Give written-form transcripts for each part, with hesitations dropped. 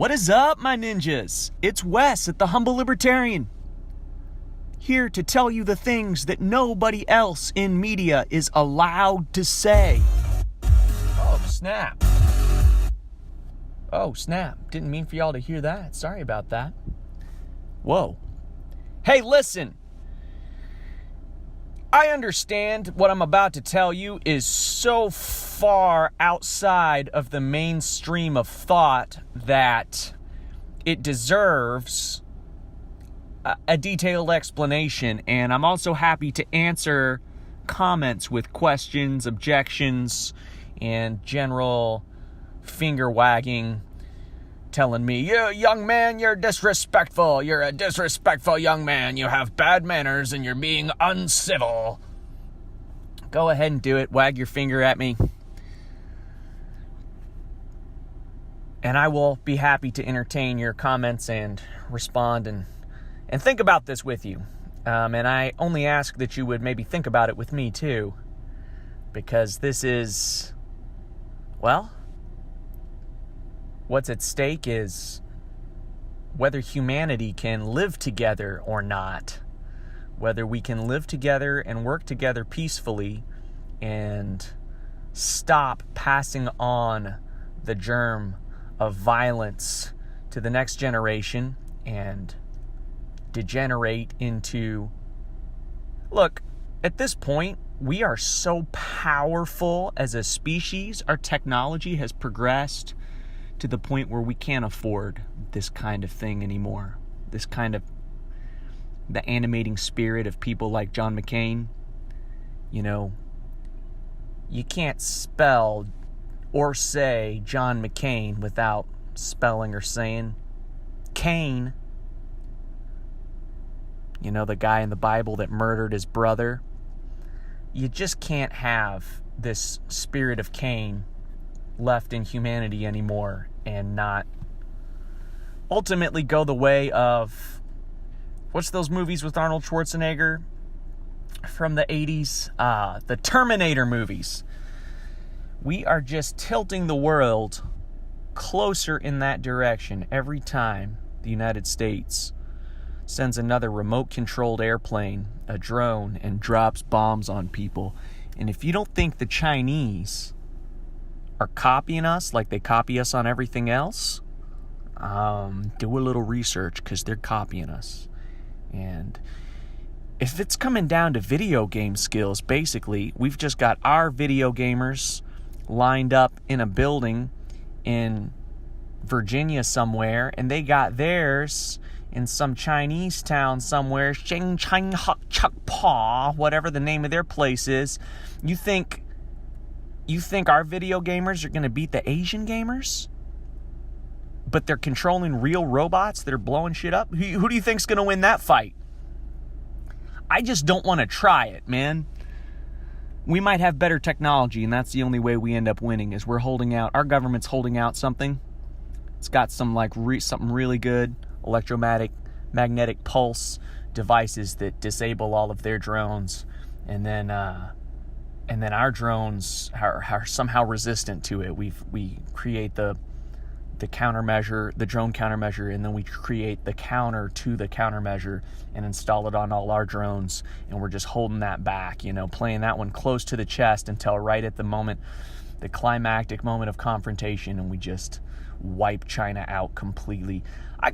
What is up, my ninjas? It's Wes at the Humble Libertarian. Here to tell you the things that nobody else in media is allowed to say. Oh, snap. Oh, snap. Didn't mean for y'all to hear that. Sorry about that. Whoa. Hey, listen. I understand what I'm about to tell you is so far outside of the mainstream of thought that it deserves a detailed explanation, and I'm also happy to answer comments with questions, objections, and general finger wagging telling me, "You young man, you're disrespectful. You're a disrespectful young man. You have bad manners and you're being uncivil." Go ahead and do it. Wag your finger at me. And I will be happy to entertain your comments and respond and think about this with you. And I only ask that you would maybe think about it with me too. Because this is, well, what's at stake is whether humanity can live together or not. Whether we can live together and work together peacefully and stop passing on the germ of violence to the next generation and degenerate into... Look, at this point, we are so powerful as a species. Our technology has progressed to the point where we can't afford this kind of thing anymore. This kind of the animating spirit of people like John McCain. You know, you can't spell or say John McCain without spelling or saying Cain. You know, the guy in the Bible that murdered his brother. You just can't have this spirit of Cain left in humanity anymore and not ultimately go the way of, what's those movies with Arnold Schwarzenegger from the 80s? The Terminator movies. We are just tilting the world closer in that direction every time the United States sends another remote-controlled airplane, a drone, and drops bombs on people. And if you don't think the Chinese are copying us like they copy us on everything else, do a little research, because they're copying us. And if it's coming down to video game skills, basically, we've just got our video gamers lined up in a building in Virginia somewhere, and they got theirs in some Chinese town somewhere, Shing Chang Hak Chak Pa, whatever the name of their place is. You think our video gamers are going to beat the Asian gamers? But they're controlling real robots that are blowing shit up? Who do you think's going to win that fight? I just don't want to try it, man. We might have better technology, and that's the only way we end up winning, is we're holding out. Our government's holding out something. It's got some something really good, electromagnetic pulse devices that disable all of their drones, and then our drones are somehow resistant to it. We create the countermeasure, the drone countermeasure, and then we create the counter to the countermeasure and install it on all our drones, and we're just holding that back, playing that one close to the chest until right at the moment, the climactic moment of confrontation, and we just wipe China out completely.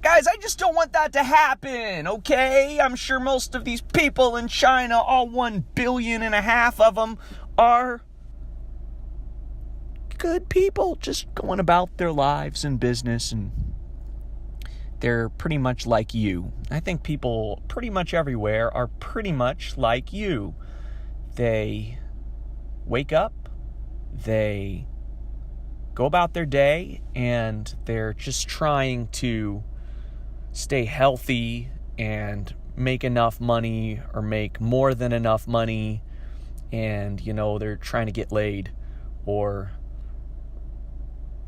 Guys, I just don't want that to happen, okay? I'm sure most of these people in China, all 1.5 billion of them, are good people, just going about their lives and business, and they're pretty much like you. I think people pretty much everywhere are pretty much like you. They wake up, they go about their day, and they're just trying to stay healthy and make enough money or make more than enough money, and they're trying to get laid or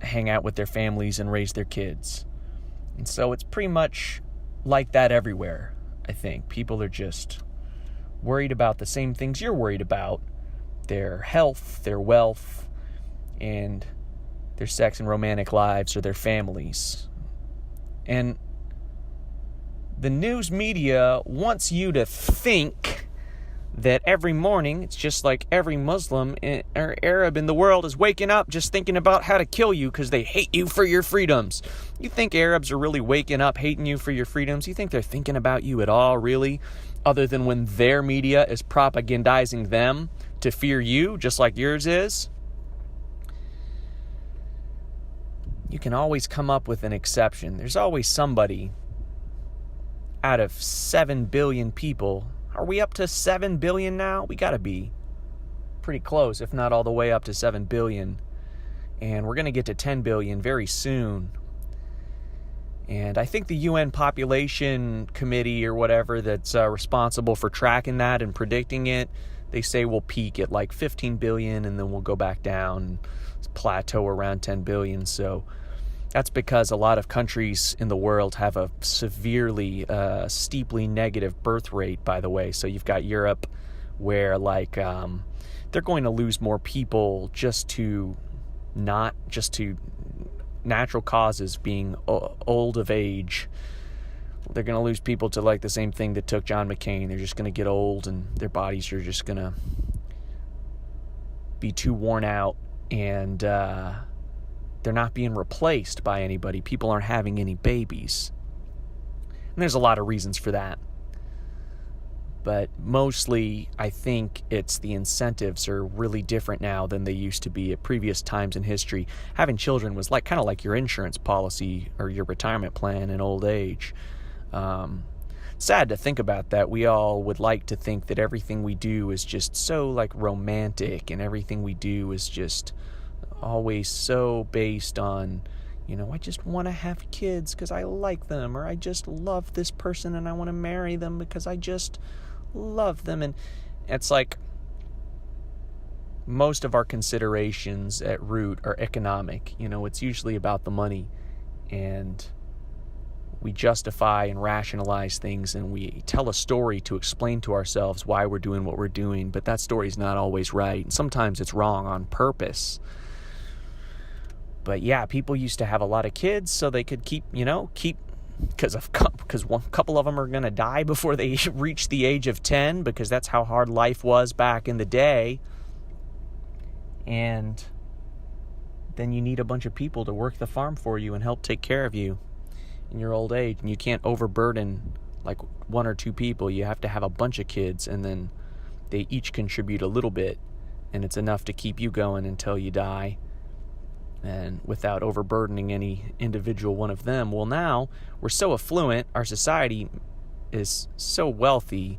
hang out with their families and raise their kids. And so it's pretty much like that everywhere. I think people are just worried about the same things you're worried about: their health, their wealth, and their sex and romantic lives, or their families. And the news media wants you to think that every morning, it's just like every Muslim or Arab in the world is waking up just thinking about how to kill you because they hate you for your freedoms. You think Arabs are really waking up hating you for your freedoms? You think they're thinking about you at all, really? Other than when their media is propagandizing them to fear you, just like yours is? You can always come up with an exception. There's always somebody out of 7 billion people. Are we up to 7 billion now? We gotta be pretty close, if not all the way up to 7 billion. And we're gonna get to 10 billion very soon. And I think the UN Population Committee or whatever that's responsible for tracking that and predicting it, they say we'll peak at like 15 billion and then we'll go back down, plateau around 10 billion. So that's because a lot of countries in the world have a severely, steeply negative birth rate, by the way. So you've got Europe where they're going to lose more people just to natural causes, being old of age. They're going to lose people to like the same thing that took John McCain. They're just going to get old and their bodies are just going to be too worn out, and they're not being replaced by anybody. People aren't having any babies. And there's a lot of reasons for that. But mostly, I think it's the incentives are really different now than they used to be at previous times in history. Having children was kind of like your insurance policy or your retirement plan in old age. Sad to think about that. We all would like to think that everything we do is just so romantic, and everything we do is just always so based on, I just want to have kids because I like them, or I just love this person and I want to marry them because I just love them. And it's like most of our considerations at root are economic. It's usually about the money, and we justify and rationalize things, and we tell a story to explain to ourselves why we're doing what we're doing, but that story's not always right, and sometimes it's wrong on purpose. But yeah, people used to have a lot of kids so they could keep because one couple of them are going to die before they reach the age of 10, because that's how hard life was back in the day. And then you need a bunch of people to work the farm for you and help take care of you in your old age. And you can't overburden one or two people. You have to have a bunch of kids, and then they each contribute a little bit, and it's enough to keep you going until you die, and without overburdening any individual one of them. Well, now we're so affluent, our society is so wealthy,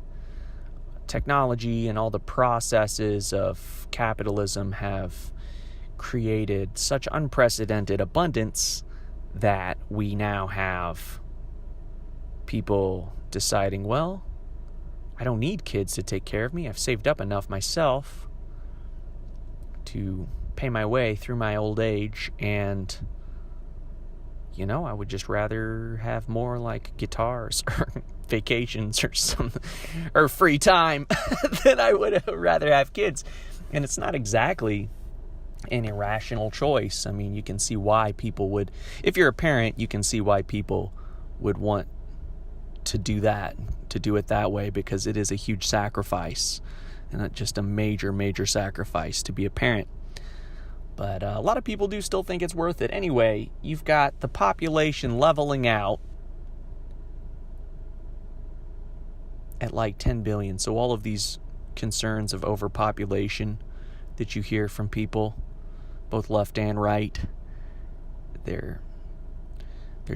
technology and all the processes of capitalism have created such unprecedented abundance that we now have people deciding, well, I don't need kids to take care of me. I've saved up enough myself to pay my way through my old age, and I would just rather have more guitars or vacations or something, or free time than I would rather have kids. And it's not exactly an irrational choice. I mean, you can see why people would, if you're a parent, you can see why people would want to do that, to do it that way, because it is a huge sacrifice, and just a major, major sacrifice to be a parent. But a lot of people do still think it's worth it. Anyway, you've got the population leveling out at 10 billion. So all of these concerns of overpopulation that you hear from people, both left and right, they're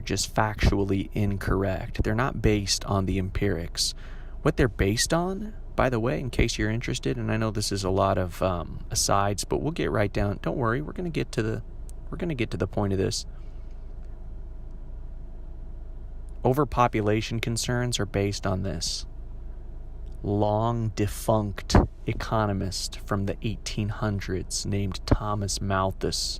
just factually incorrect. They're not based on the empirics. What they're based on, by the way, in case you're interested, and I know this is a lot of asides, but we'll get right down. Don't worry, we're going to get to the point of this. Overpopulation concerns are based on this long defunct economist from the 1800s named Thomas Malthus.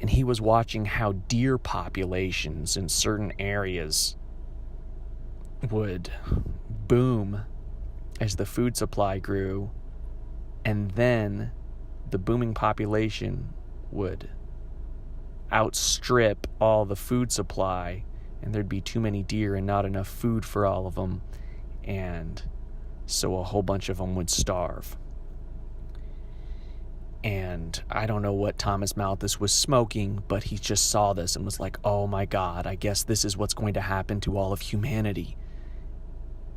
And he was watching how deer populations in certain areas would boom as the food supply grew, and then the booming population would outstrip all the food supply, and there'd be too many deer and not enough food for all of them, and so a whole bunch of them would starve. And I don't know what Thomas Malthus was smoking, but he just saw this and was like, oh my God, I guess this is what's going to happen to all of humanity.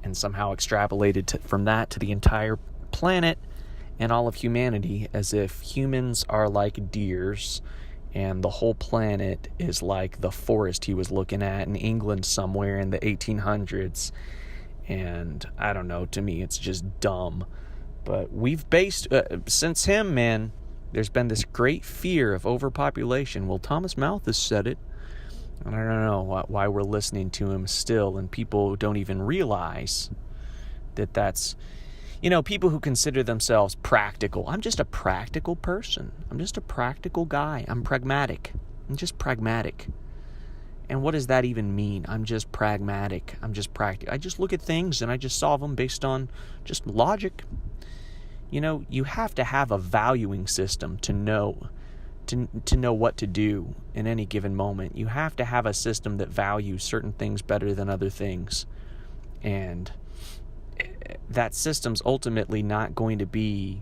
And somehow extrapolated from that to the entire planet and all of humanity, as if humans are like deers and the whole planet is like the forest he was looking at in England somewhere in the 1800s. And I don't know, to me it's just dumb. But we've based, since him, man, there's been this great fear of overpopulation. Well, Thomas Malthus said it. And I don't know why we're listening to him still, and people don't even realize that that's, people who consider themselves practical. I'm just a practical person. I'm just a practical guy. I'm pragmatic. I'm just pragmatic. And what does that even mean? I'm just pragmatic. I'm just practical. I just look at things and I just solve them based on just logic. You have to have a valuing system to know what to do in any given moment. You have to have a system that values certain things better than other things. And that system's ultimately not going to be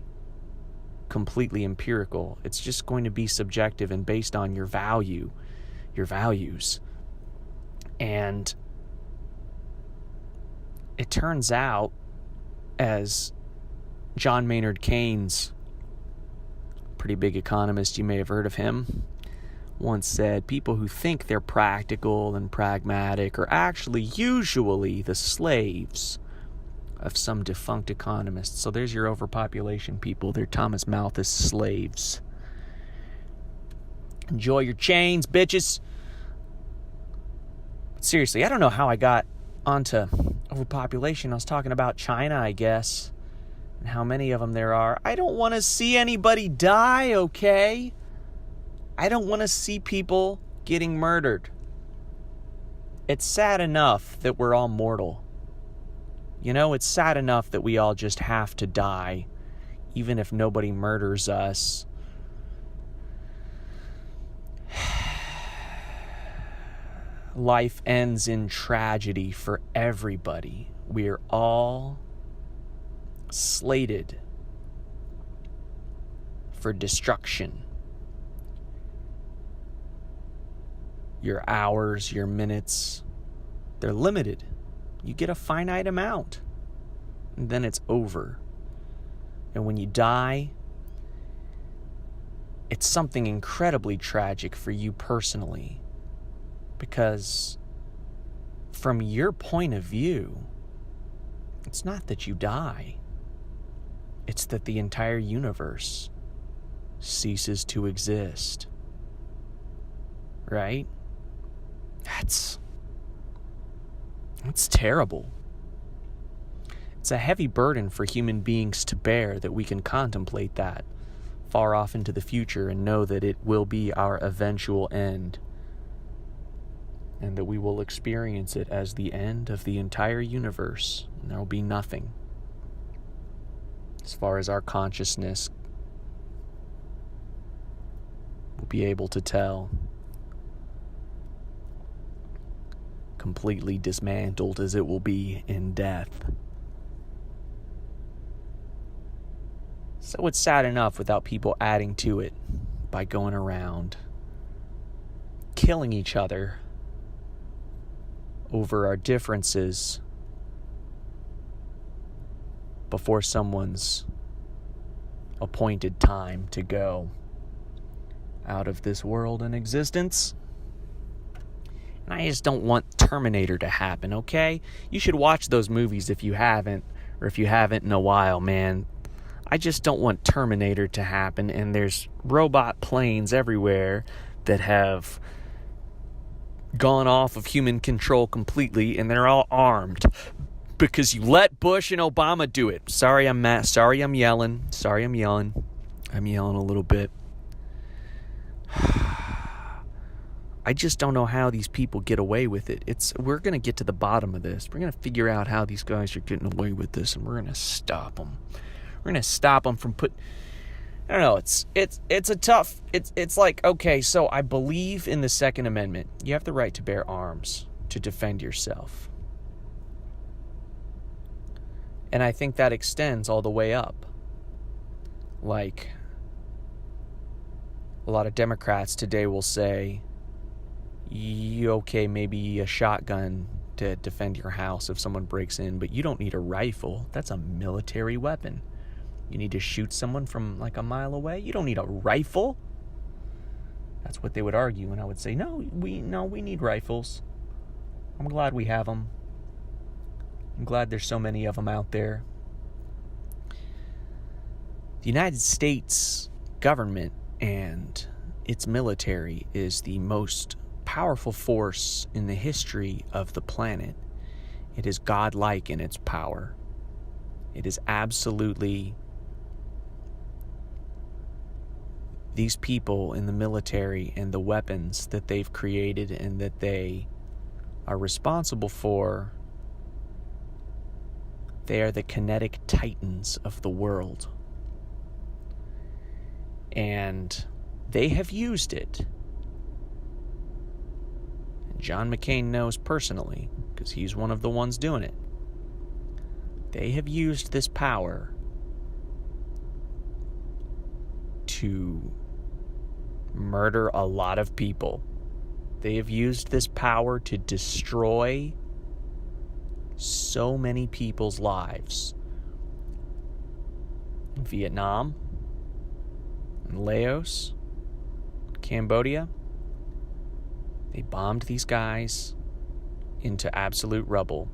completely empirical. It's just going to be subjective and based on your values. And it turns out, as John Maynard Keynes, pretty big economist, you may have heard of him, once said, people who think they're practical and pragmatic are actually usually the slaves of some defunct economist. So there's your overpopulation people. They're Thomas Malthus slaves. Enjoy your chains, bitches. But seriously, I don't know how I got onto overpopulation. I was talking about China, I guess, and how many of them there are. I don't want to see anybody die, okay? I don't want to see people getting murdered. It's sad enough that we're all mortal. It's sad enough that we all just have to die, even if nobody murders us. Life ends in tragedy for everybody. We're all slated for destruction. Your hours, your minutes, they're limited. You get a finite amount, and then it's over. And when you die, it's something incredibly tragic for you personally, because from your point of view, it's not that you die. It's that the entire universe ceases to exist. Right? That's terrible. It's a heavy burden for human beings to bear, that we can contemplate that far off into the future and know that it will be our eventual end, and that we will experience it as the end of the entire universe, and there will be nothing as far as our consciousness will be able to tell. Completely dismantled as it will be in death. So it's sad enough without people adding to it by going around killing each other over our differences before someone's appointed time to go out of this world and existence. And I just don't want Terminator to happen, okay? You should watch those movies if you haven't, or if you haven't in a while, man. I just don't want Terminator to happen, and there's robot planes everywhere that have gone off of human control completely, and they're all armed because you let Bush and Obama do it. Sorry I'm yelling. I'm yelling a little bit. I just don't know how these people get away with it. We're going to get to the bottom of this. We're going to figure out how these guys are getting away with this, and we're going to stop them. We're going to stop them from I don't know. It's a tough. It's like, okay, so I believe in the Second Amendment. You have the right to bear arms to defend yourself. And I think that extends all the way up. Like, a lot of Democrats today will say, okay, maybe a shotgun to defend your house if someone breaks in, but you don't need a rifle. That's a military weapon. You need to shoot someone from like a mile away. You don't need a rifle. That's what they would argue, and I would say, no, we need rifles. I'm glad we have them. I'm glad there's so many of them out there. The United States government and its military is the most powerful force in the history of the planet. It is godlike in its power. It is absolutely... These people in the military and the weapons that they've created and that they are responsible for, they are the kinetic titans of the world. And they have used it. And John McCain knows personally, because he's one of the ones doing it. They have used this power to murder a lot of people. They have used this power to destroy so many people's lives. In Vietnam, in Laos, Cambodia, they bombed these guys into absolute rubble.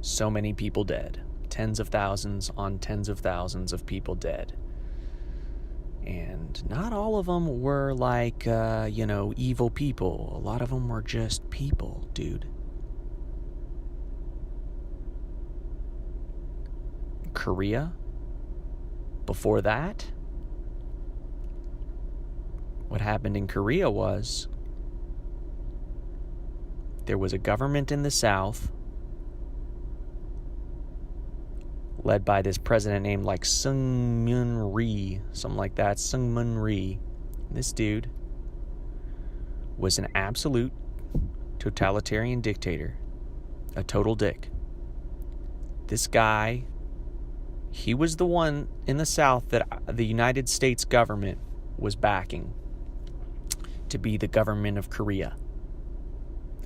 So many people dead. Tens of thousands on tens of thousands of people dead. And not all of them were like, evil people. A lot of them were just people, dude. Korea, before that, what happened in Korea was there was a government in the South led by this president named like Seung-Moon Rhee, something like that, Seung-Moon Rhee. This dude was an absolute totalitarian dictator, a total dick. This guy, he was the one in the South that the United States government was backing to be the government of Korea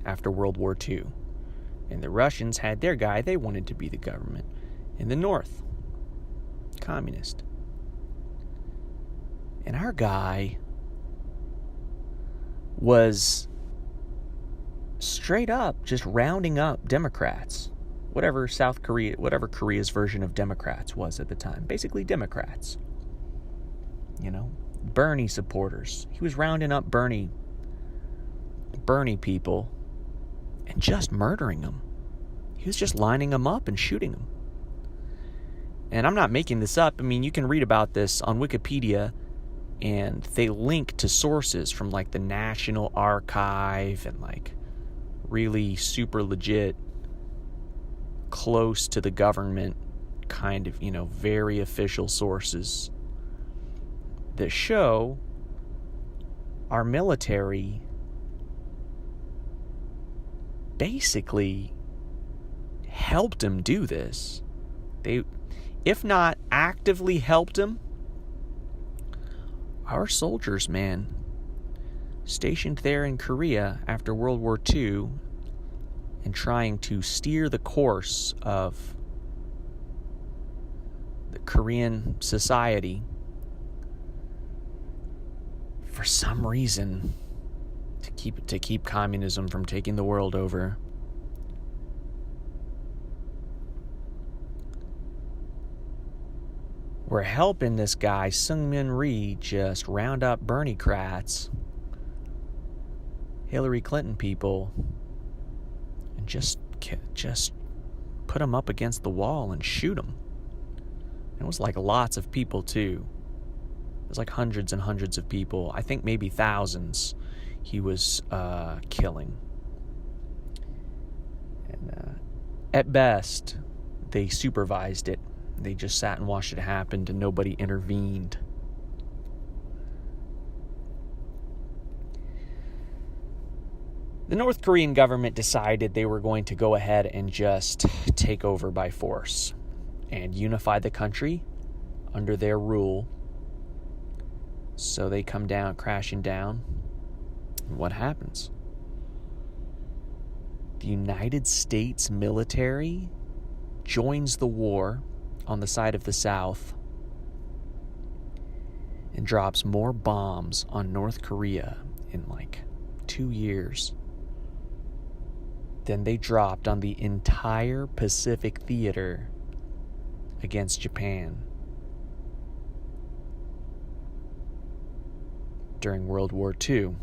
after World War II. And the Russians had their guy they wanted to be the government. In the North, communist. And our guy was straight up just rounding up Democrats. Whatever Korea's version of Democrats was at the time. Basically Democrats. Bernie supporters. He was rounding up Bernie people and just murdering them. He was just lining them up and shooting them. And I'm not making this up. I mean, you can read about this on Wikipedia, and they link to sources from like the National Archive and like really super legit, close to the government kind of, very official sources that show our military basically helped him do this. They, if not actively helped him, our soldiers, man, stationed there in Korea after World War II and trying to steer the course of the Korean society, for some reason, to keep communism from taking the world over, we're helping this guy, Seung-Moon Rhee, just round up Bernie crats, Hillary Clinton people, and just put them up against the wall and shoot them. It was like lots of people, too. It was like hundreds and hundreds of people. I think maybe thousands he was killing. And at best, they supervised it. They just sat and watched it happen and nobody intervened. The North Korean government decided they were going to go ahead and just take over by force and unify the country under their rule. So they come down, crashing down. And what happens? The United States military joins the war on the side of the South and drops more bombs on North Korea in like 2 years than they dropped on the entire Pacific theater against Japan during World War II.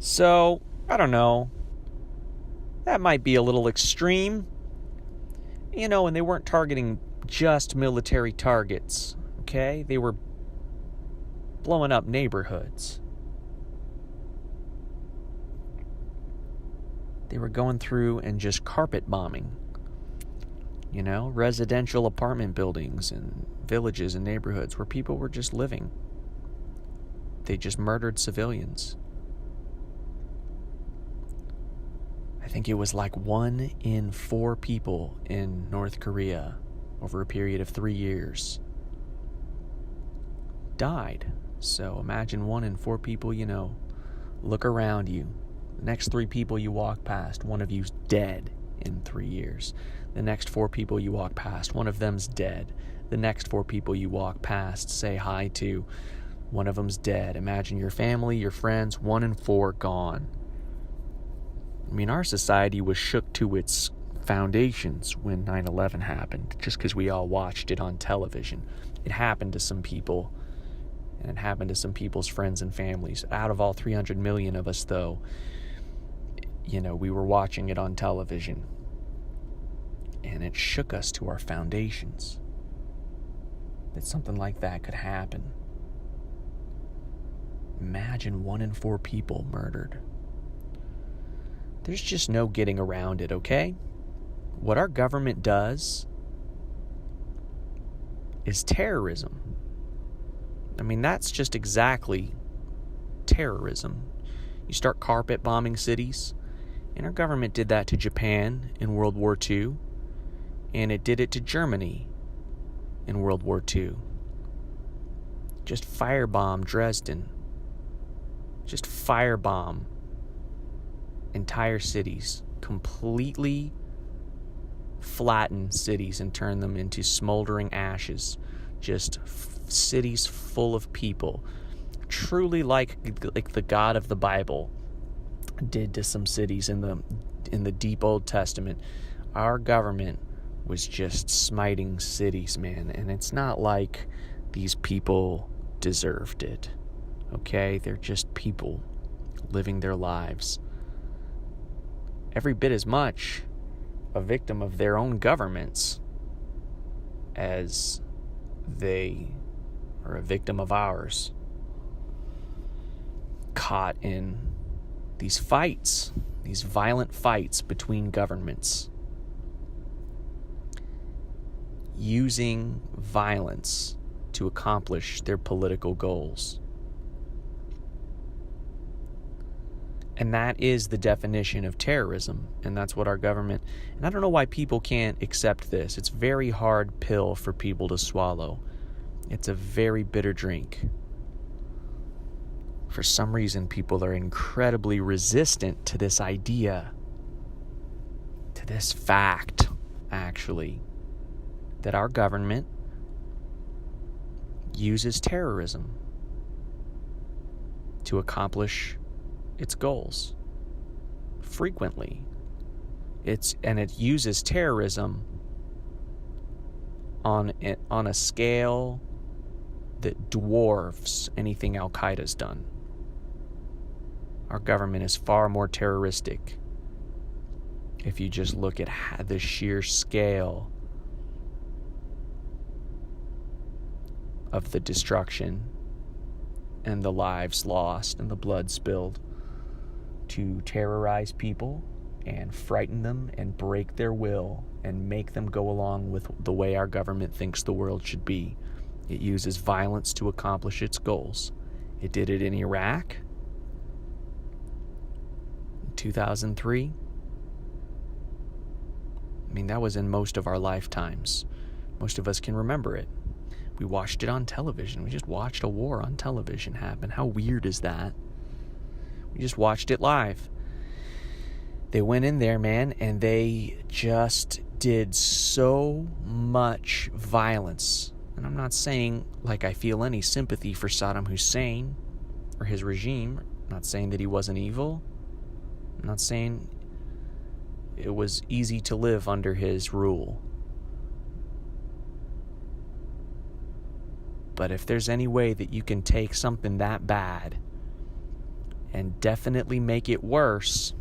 So, I don't know. That might be a little extreme. You know, and they weren't targeting just military targets, okay? They were blowing up neighborhoods. They were going through and just carpet bombing, you know, residential apartment buildings and villages and neighborhoods where people were just living. They just murdered civilians. I think it was like 1 in 4 people in North Korea over a period of 3 years died. So imagine 1 in 4 people, you know, look around you. The next 3 people you walk past, one of you's dead in 3 years. The next 4 people you walk past, one of them's dead. The next 4 people you walk past, say hi to, one of them's dead. Imagine your family, your friends, 1 in 4 gone. I mean, our society was shook to its foundations when 9/11 happened, just because we all watched it on television. It happened to some people, and it happened to some people's friends and families. Out of all 300 million of us, though, you know, we were watching it on television, and it shook us to our foundations that something like that could happen. Imagine 1 in 4 people murdered. There's just no getting around it, okay? What our government does is terrorism. I mean, that's just exactly terrorism. You start carpet bombing cities, and our government did that to Japan in World War II, and it did it to Germany in World War II. Just firebomb Dresden. Just firebomb entire cities. Completely flatten cities and turn them into smoldering ashes. Just cities full of people. Truly like the God of the Bible did to some cities in the deep Old Testament. Our government was just smiting cities, man. And it's not like these people deserved it. Okay? They're just people living their lives. Every bit as much a victim of their own governments as they are a victim of ours. Caught in these fights, these violent fights between governments, using violence to accomplish their political goals. And that is the definition of terrorism, and that's what our government... And I don't know why people can't accept this. It's a very hard pill for people to swallow. It's a very bitter drink. For some reason, people are incredibly resistant to this idea, to this fact, actually, that our government uses terrorism to accomplish its goals frequently. It uses terrorism on a scale that dwarfs anything Al-Qaeda's done. Our government is far more terroristic if you just look at the sheer scale of the destruction and the lives lost and the blood spilled to terrorize people and frighten them and break their will and make them go along with the way our government thinks the world should be. It uses violence to accomplish its goals. It did it in Iraq in 2003. I mean, that was in most of our lifetimes. Most of us can remember it. We watched it on television. We just watched a war on television happen. How weird is that? We just watched it live. They went in there, man, and they just did so much violence. And I'm not saying like I feel any sympathy for Saddam Hussein or his regime. I'm not saying that he wasn't evil. I'm not saying it was easy to live under his rule. But if there's any way that you can take something that bad and definitely make it worse,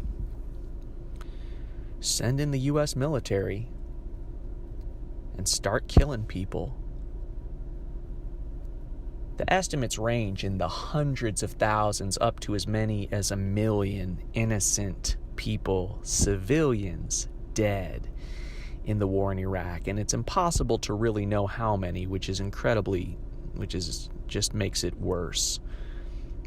send in the U.S. military and start killing people. The estimates range in the hundreds of thousands up to as many as 1 million innocent people, civilians, dead in the war in Iraq. And it's impossible to really know how many, which just makes it worse.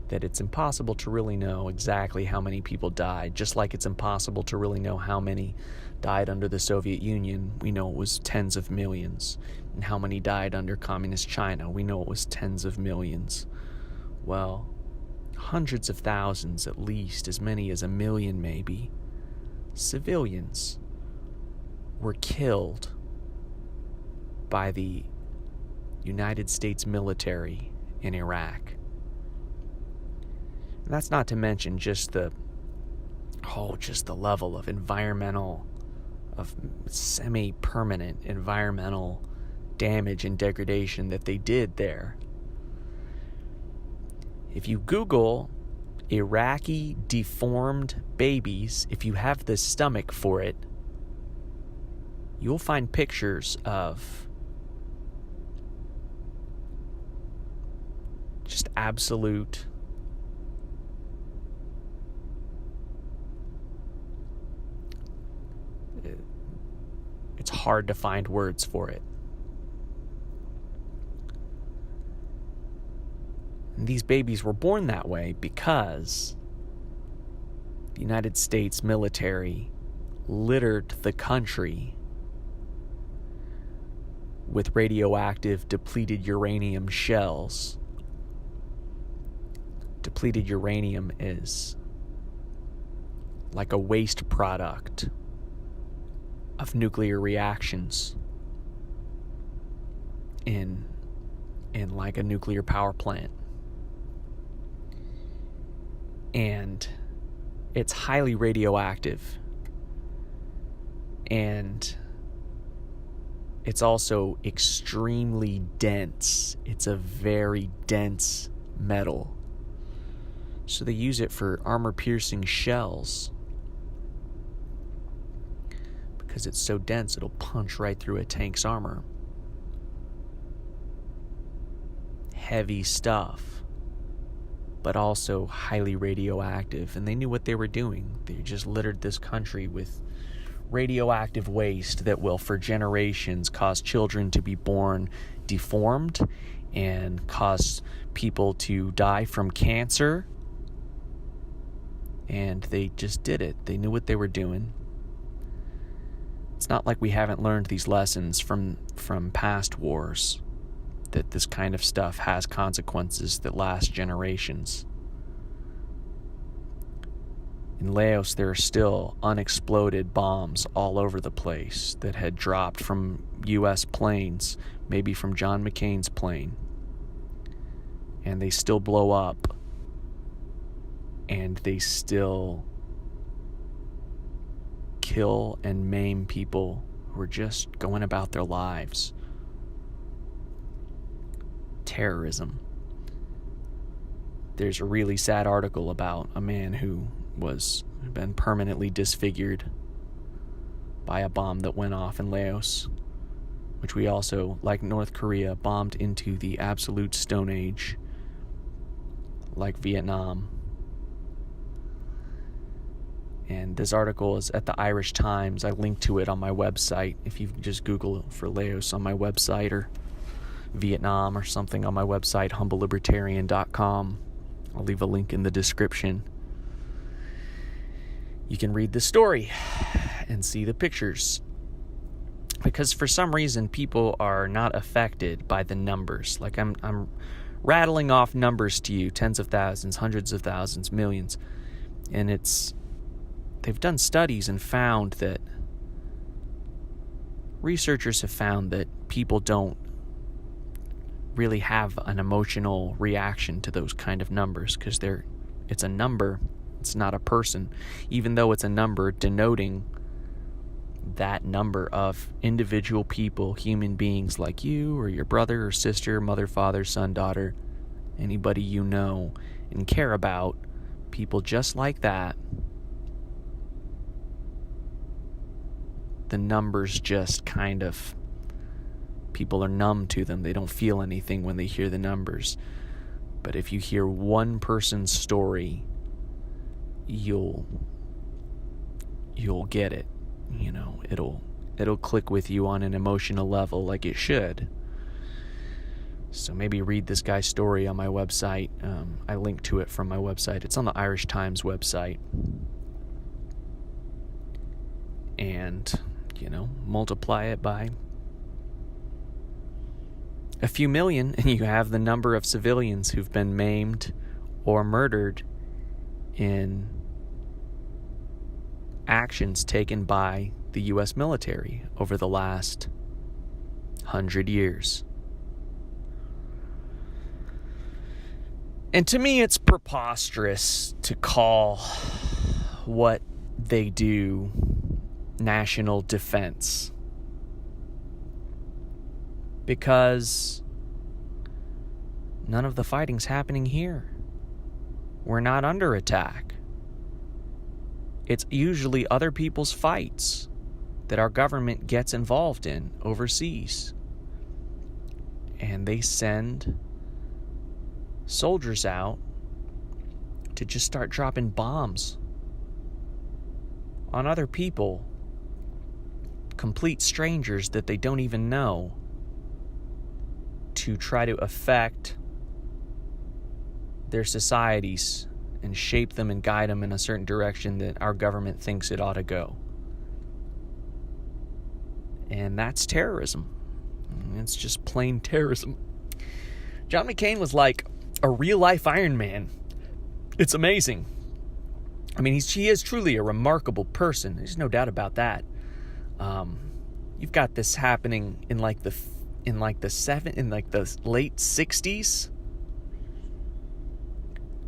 That it's impossible to really know exactly how many people died, just like it's impossible to really know how many died under the Soviet Union. We know it was tens of millions. And how many died under communist China? We know it was tens of millions. Well, hundreds of thousands, at least, as many as 1 million maybe, civilians were killed by the United States military in Iraq. And that's not to mention just the level of semi-permanent environmental damage and degradation that they did there. If you Google Iraqi deformed babies, if you have the stomach for it, you'll find pictures of just absolute it's hard to find words for it. And these babies were born that way because the United States military littered the country with radioactive depleted uranium shells. Depleted uranium is like a waste product of nuclear reactions in like a nuclear power plant. And it's highly radioactive. And it's also extremely dense. It's a very dense metal. So they use it for armor-piercing shells. Because it's so dense, it'll punch right through a tank's armor. Heavy stuff, but also highly radioactive. And they knew what they were doing. They just littered this country with radioactive waste that will, for generations, cause children to be born deformed and cause people to die from cancer. And they just did it. They knew what they were doing. It's not like we haven't learned these lessons from past wars, that this kind of stuff has consequences that last generations. In Laos, there are still unexploded bombs all over the place that had dropped from U.S. planes, maybe from John McCain's plane. And they still blow up. And they still kill and maim people who are just going about their lives. Terrorism. There's a really sad article about a man who been permanently disfigured by a bomb that went off in Laos, which we also, like North Korea, bombed into the absolute Stone Age, like Vietnam. And this article is at the Irish Times. I linked to it on my website. If you just Google for Laos on my website, or Vietnam or something on my website, humblelibertarian.com. I'll leave a link in the description. You can read the story and see the pictures. Because for some reason, people are not affected by the numbers. Like I'm rattling off numbers to you, tens of thousands, hundreds of thousands, millions. And they've done studies and found that researchers have found that people don't really have an emotional reaction to those kind of numbers, because it's a number, it's not a person, even though it's a number denoting that number of individual people, human beings like you or your brother or sister, mother, father, son, daughter, anybody you know and care about, people just like that. The numbers just kind of, people are numb to them. They don't feel anything when they hear the numbers. But if you hear one person's story, you'll get it. You know, it'll click with you on an emotional level like it should. So maybe read this guy's story on my website. I linked to it from my website. It's on the Irish Times website. And, multiply it by a few million, and you have the number of civilians who've been maimed or murdered in actions taken by the U.S. military over the last 100 years. And to me, it's preposterous to call what they do national defense, because none of the fighting's happening here. We're not under attack. It's usually other people's fights that our government gets involved in overseas. And they send soldiers out to just start dropping bombs on other people, complete strangers that they don't even know, to try to affect their societies and shape them and guide them in a certain direction that our government thinks it ought to go. And that's terrorism. It's just plain terrorism. John McCain was like a real-life Iron Man. It's amazing. I mean, he is truly a remarkable person. There's no doubt about that. You've got this happening in the late 60s.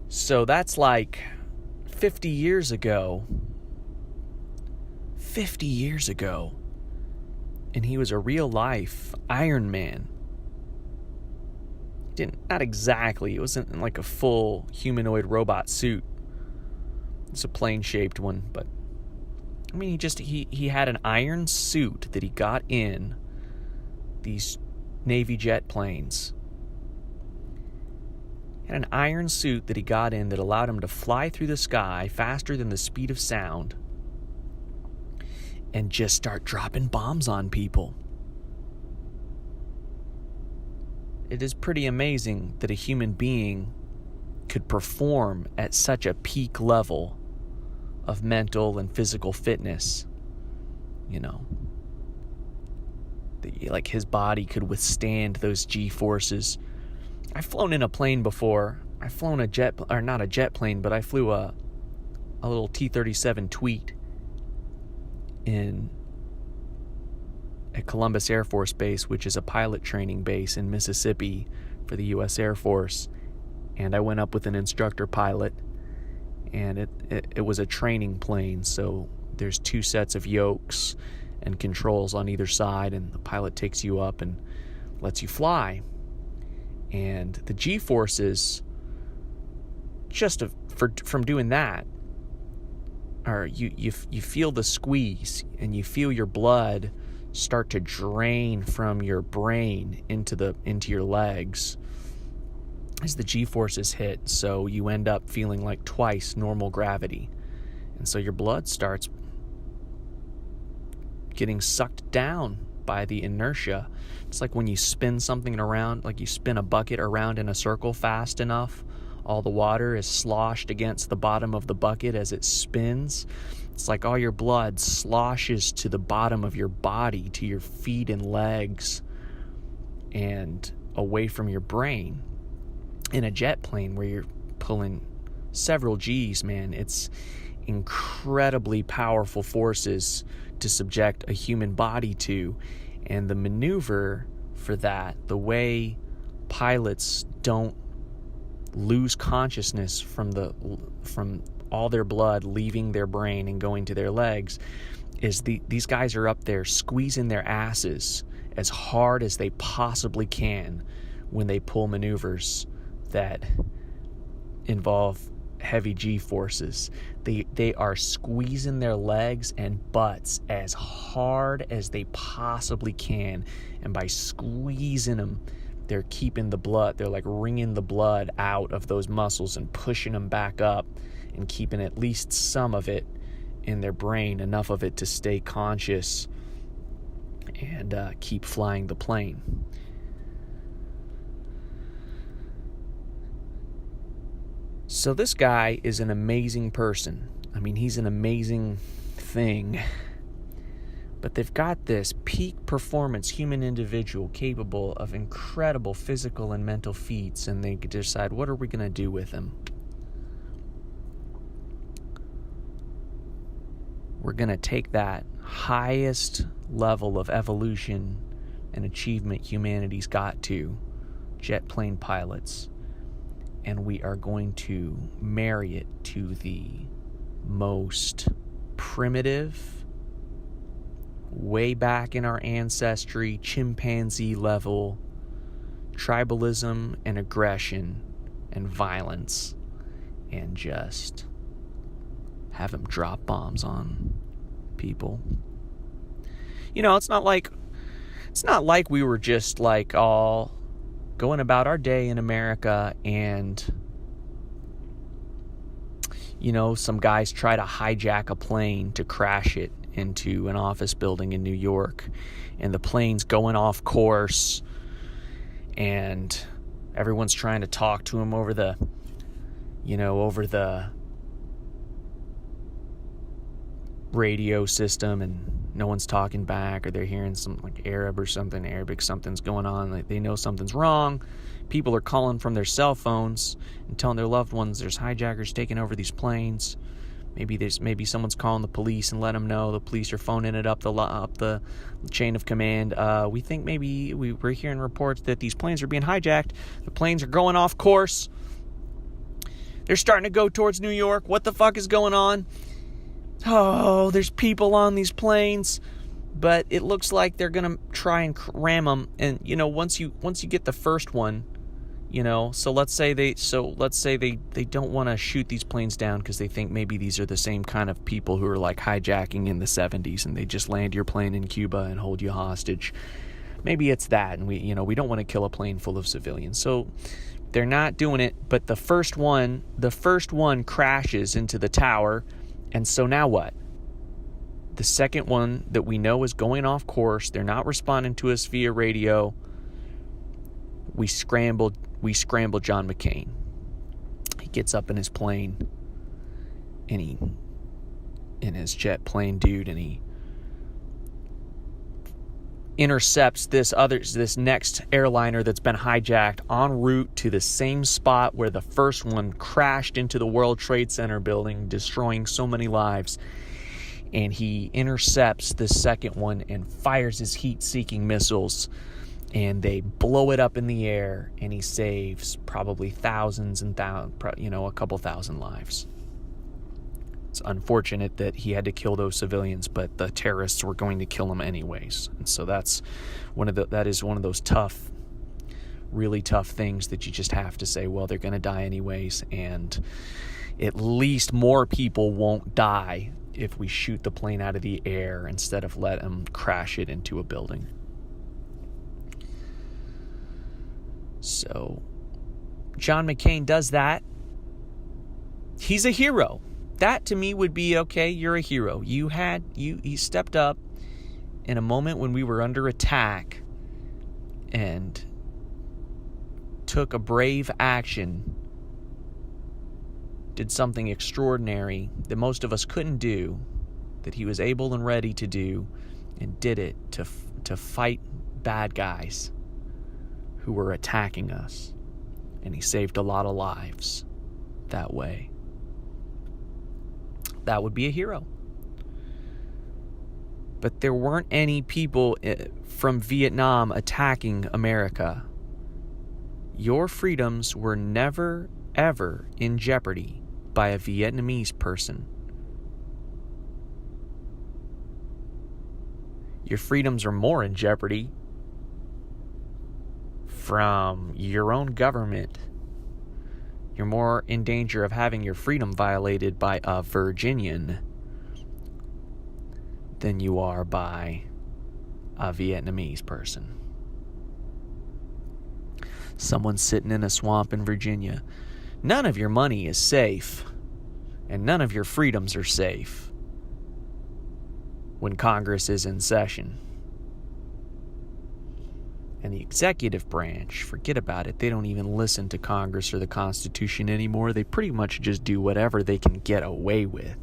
So that's like 50 years ago. 50 years ago. And he was a real life Iron Man. Not exactly. It wasn't like a full humanoid robot suit. It's a plane-shaped one, but I mean, he had an iron suit that he got in these Navy jet planes. He had an iron suit that he got in that allowed him to fly through the sky faster than the speed of sound and just start dropping bombs on people. It is pretty amazing that a human being could perform at such a peak level of mental and physical fitness. Like his body could withstand those G-forces. I've flown in a plane before. I've flown not a jet plane, but I flew a little T-37 Tweet at Columbus Air Force Base, which is a pilot training base in Mississippi for the U.S. Air Force. And I went up with an instructor pilot, and it was a training plane, so there's two sets of yokes and controls on either side, and the pilot takes you up and lets you fly. And the G-forces, from doing that, are you feel the squeeze, and you feel your blood start to drain from your brain into your legs as the G-forces hit, so you end up feeling like twice normal gravity. And so your blood starts getting sucked down by the inertia. It's like when you spin something around, like you spin a bucket around in a circle fast enough, all the water is sloshed against the bottom of the bucket as it spins. It's like all your blood sloshes to the bottom of your body, to your feet and legs, and away from your brain. In a jet plane where you're pulling several G's, man, it's incredibly powerful forces to subject a human body to. And the maneuver for that, the way pilots don't lose consciousness from all their blood leaving their brain and going to their legs, is these guys are up there squeezing their asses as hard as they possibly can when they pull maneuvers that involve heavy G forces. They are squeezing their legs and butts as hard as they possibly can, and by squeezing them, they're keeping the blood, they're like wringing the blood out of those muscles and pushing them back up and keeping at least some of it in their brain, enough of it to stay conscious and keep flying the plane. So this guy is an amazing person. I mean, he's an amazing thing. But they've got this peak performance human individual capable of incredible physical and mental feats, and they decide, what are we going to do with him? We're going to take that highest level of evolution and achievement humanity's got to, jet plane pilots, and we are going to marry it to the most primitive, way back in our ancestry, chimpanzee level tribalism and aggression and violence, and just have them drop bombs on people. You know, it's not like we were just like all going about our day in America and, you know, some guys try to hijack a plane to crash it into an office building in New York, and the plane's going off course, and everyone's trying to talk to him over the radio system, and no one's talking back, or they're hearing some like Arabic, something's going on, like they know something's wrong. People are calling from their cell phones and telling their loved ones there's hijackers taking over these planes. Maybe someone's calling the police and let them know. The police are phoning it up the chain of command. We think maybe we're hearing reports that these planes are being hijacked. The planes are going off course. They're starting to go towards New York. What the fuck is going on? Oh, there's people on these planes, but it looks like they're gonna try and ram them. And you know, once you get the first one, you know, so let's say they don't want to shoot these planes down because they think maybe these are the same kind of people who are like hijacking in the 70s, and they just land your plane in Cuba and hold you hostage. Maybe it's that, and we don't want to kill a plane full of civilians, so they're not doing it. But the first one crashes into the tower. And so now what? The second one that we know is going off course. They're not responding to us via radio. We scrambled John McCain. He gets up in his plane, in his jet plane, dude, and he intercepts this next airliner that's been hijacked en route to the same spot where the first one crashed into the World Trade Center building, destroying so many lives. And he intercepts the second one and fires his heat-seeking missiles, and they blow it up in the air, and he saves probably a couple thousand lives. It's unfortunate that he had to kill those civilians, but the terrorists were going to kill him anyways. And so that is one of those tough, really tough things that you just have to say, well, they're going to die anyways, and at least more people won't die if we shoot the plane out of the air instead of let them crash it into a building. So John McCain does that. He's a hero. That to me would be, okay, you're a hero. You stepped up in a moment when we were under attack and took a brave action, did something extraordinary that most of us couldn't do, that he was able and ready to do, and did it to fight bad guys who were attacking us. And he saved a lot of lives that way. That would be a hero. But there weren't any people from Vietnam attacking America. Your freedoms were never, ever in jeopardy by a Vietnamese person. Your freedoms are more in jeopardy from your own government. You're more in danger of having your freedom violated by a Virginian than you are by a Vietnamese person. Someone sitting in a swamp in Virginia. None of your money is safe, and none of your freedoms are safe when Congress is in session. And the executive branch, forget about it. They don't even listen to Congress or the Constitution anymore. They pretty much just do whatever they can get away with.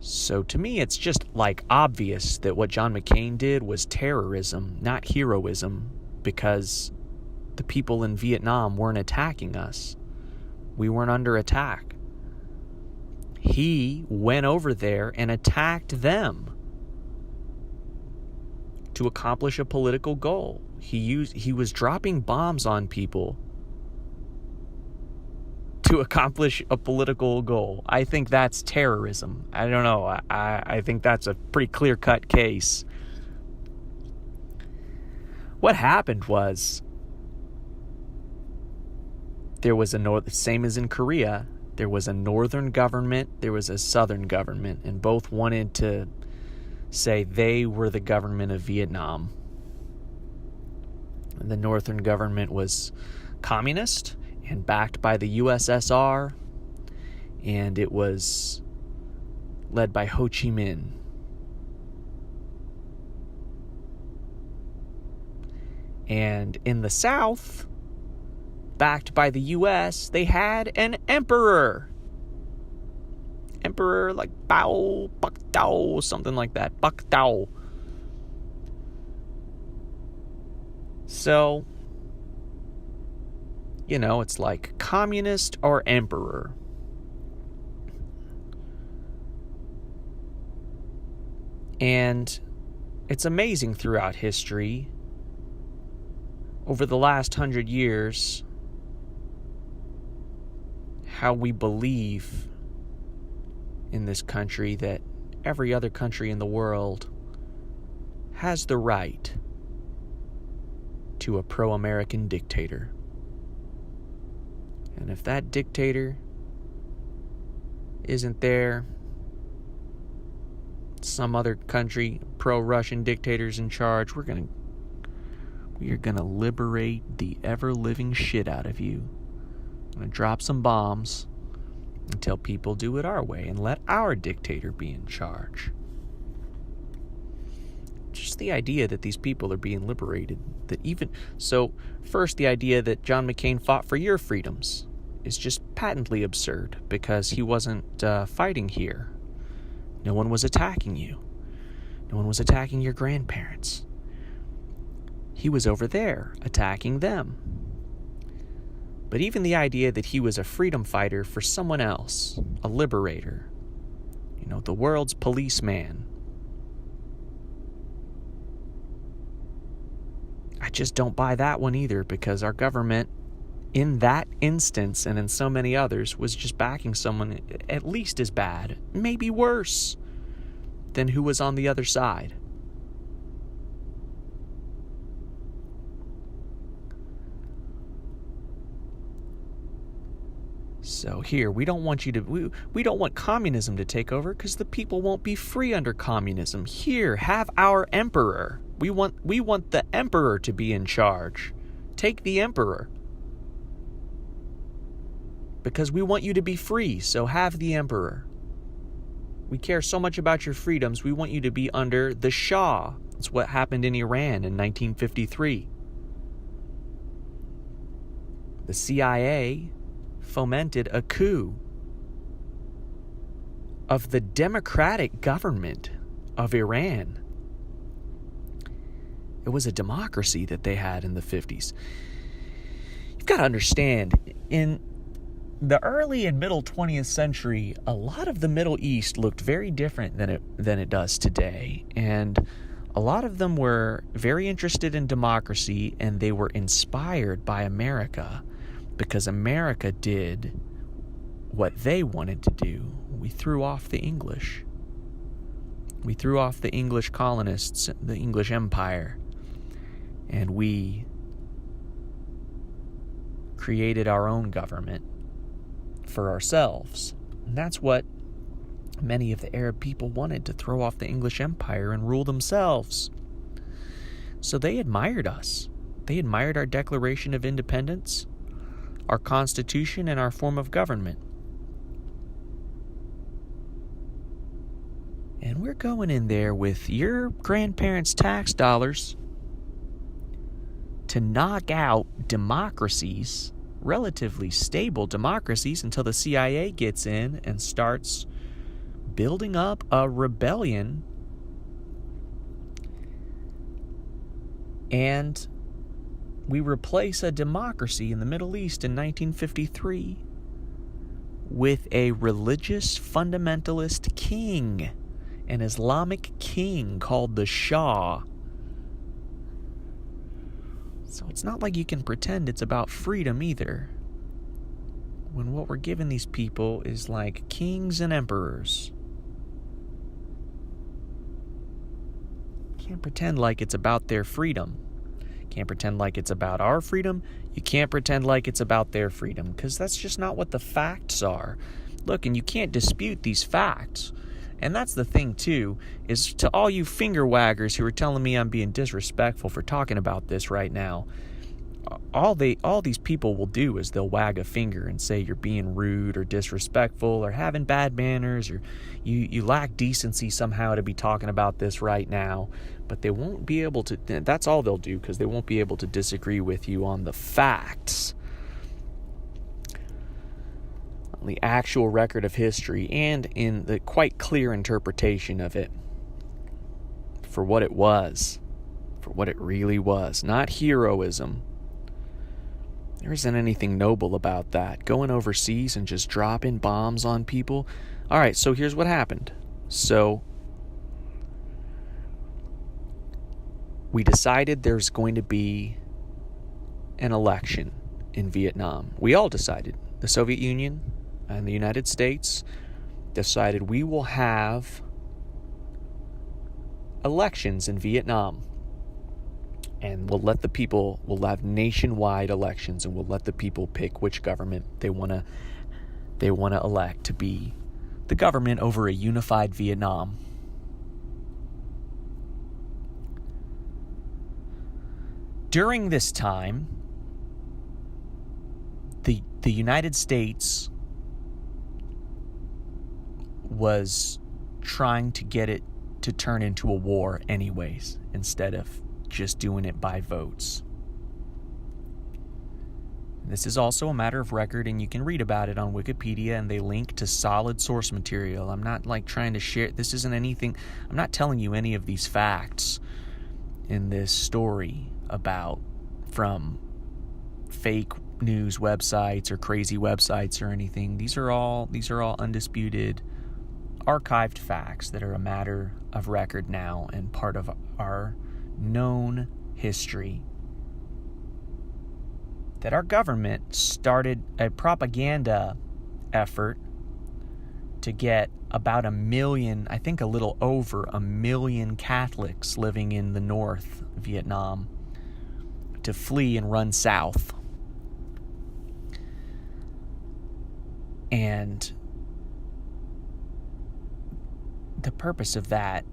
So to me, it's just like obvious that what John McCain did was terrorism, not heroism, because the people in Vietnam weren't attacking us. We weren't under attack. He went over there and attacked them to accomplish a political goal. He was dropping bombs on people to accomplish a political goal. I think that's terrorism. I don't know. I think that's a pretty clear-cut case. What happened was there was same as in Korea, there was a northern government, there was a southern government, and both wanted to say they were the government of Vietnam. And the northern government was communist and backed by the USSR, and it was led by Ho Chi Minh. And in the South, backed by the US, they had an emperor. Emperor like Bao, Bak Tao, something like that. Bak Tao. So, you know, it's like communist or emperor. And it's amazing throughout history, over the last 100 years, how we believe in this country that every other country in the world has the right to a pro-American dictator. And if that dictator isn't there, some other country, pro-Russian dictators in charge, we're gonna liberate the ever-living shit out of you. I'm gonna drop some bombs until people do it our way and let our dictator be in charge. Just the idea that these people are being liberated, first the idea that John McCain fought for your freedoms is just patently absurd, because he wasn't fighting here. No one was attacking you. No one was attacking your grandparents. He was over there attacking them. But even the idea that he was a freedom fighter for someone else, a liberator, the world's policeman, I just don't buy that one either, because our government, in that instance and in so many others, was just backing someone at least as bad, maybe worse, than who was on the other side. So here, we don't want communism to take over, because the people won't be free under communism. Here, have our emperor. We want the emperor to be in charge, Take the emperor. Because we want you to be free, so have the emperor. We care so much about your freedoms, we want you to be under the Shah. That's what happened in Iran in 1953. The CIA fomented a coup of the democratic government of Iran. It was a democracy that they had in the 50s. You've got to understand, in the early and middle 20th century, a lot of the Middle East looked very different than it does today. And a lot of them were very interested in democracy, and they were inspired by America because America did what they wanted to do. We threw off the English. We threw off the English colonists, the English Empire, and we created our own government for ourselves. And that's what many of the Arab people wanted, to throw off the English Empire and rule themselves. So they admired us. They admired our Declaration of Independence, our Constitution, and our form of government. And we're going in there with your grandparents' tax dollars to knock out democracies, relatively stable democracies, until the CIA gets in and starts building up a rebellion. And we replace a democracy in the Middle East in 1953 with a religious fundamentalist king, an Islamic king called the Shah. So it's not like you can pretend it's about freedom either, when what we're giving these people is like kings and emperors. Can't pretend like it's about their freedom. Can't pretend like it's about our freedom. You can't pretend like it's about their freedom, because that's just not what the facts are. Look, and you can't dispute these facts. And that's the thing, too, is to all you finger waggers who are telling me I'm being disrespectful for talking about this right now, all these people will do is they'll wag a finger and say you're being rude or disrespectful or having bad manners, or you lack decency somehow to be talking about this right now. But they won't be able to, that's all they'll do, because they won't be able to disagree with you on the facts, the actual record of history, and in the quite clear interpretation of it for what it was, for what it really was. Not heroism. There isn't anything noble about that. Going overseas and just dropping bombs on people. All right, so here's what happened. So we decided there's going to be an election in Vietnam. We all decided. The Soviet Union and the United States decided we will have elections in Vietnam, and we'll have nationwide elections, and we'll let the people pick which government they want to elect to be the government over a unified Vietnam. During this time, the United States was trying to get it to turn into a war anyways, instead of just doing it by votes. This is also a matter of record, and you can read about it on Wikipedia, and they link to solid source material. I'm not trying to share, this isn't anything, I'm not telling you any of these facts in this story about from fake news websites or crazy websites or anything. These are all undisputed, archived facts that are a matter of record now and part of our known history. That our government started a propaganda effort to get about 1 million, I think a little over 1 million Catholics living in the North Vietnam to flee and run south. And the purpose of that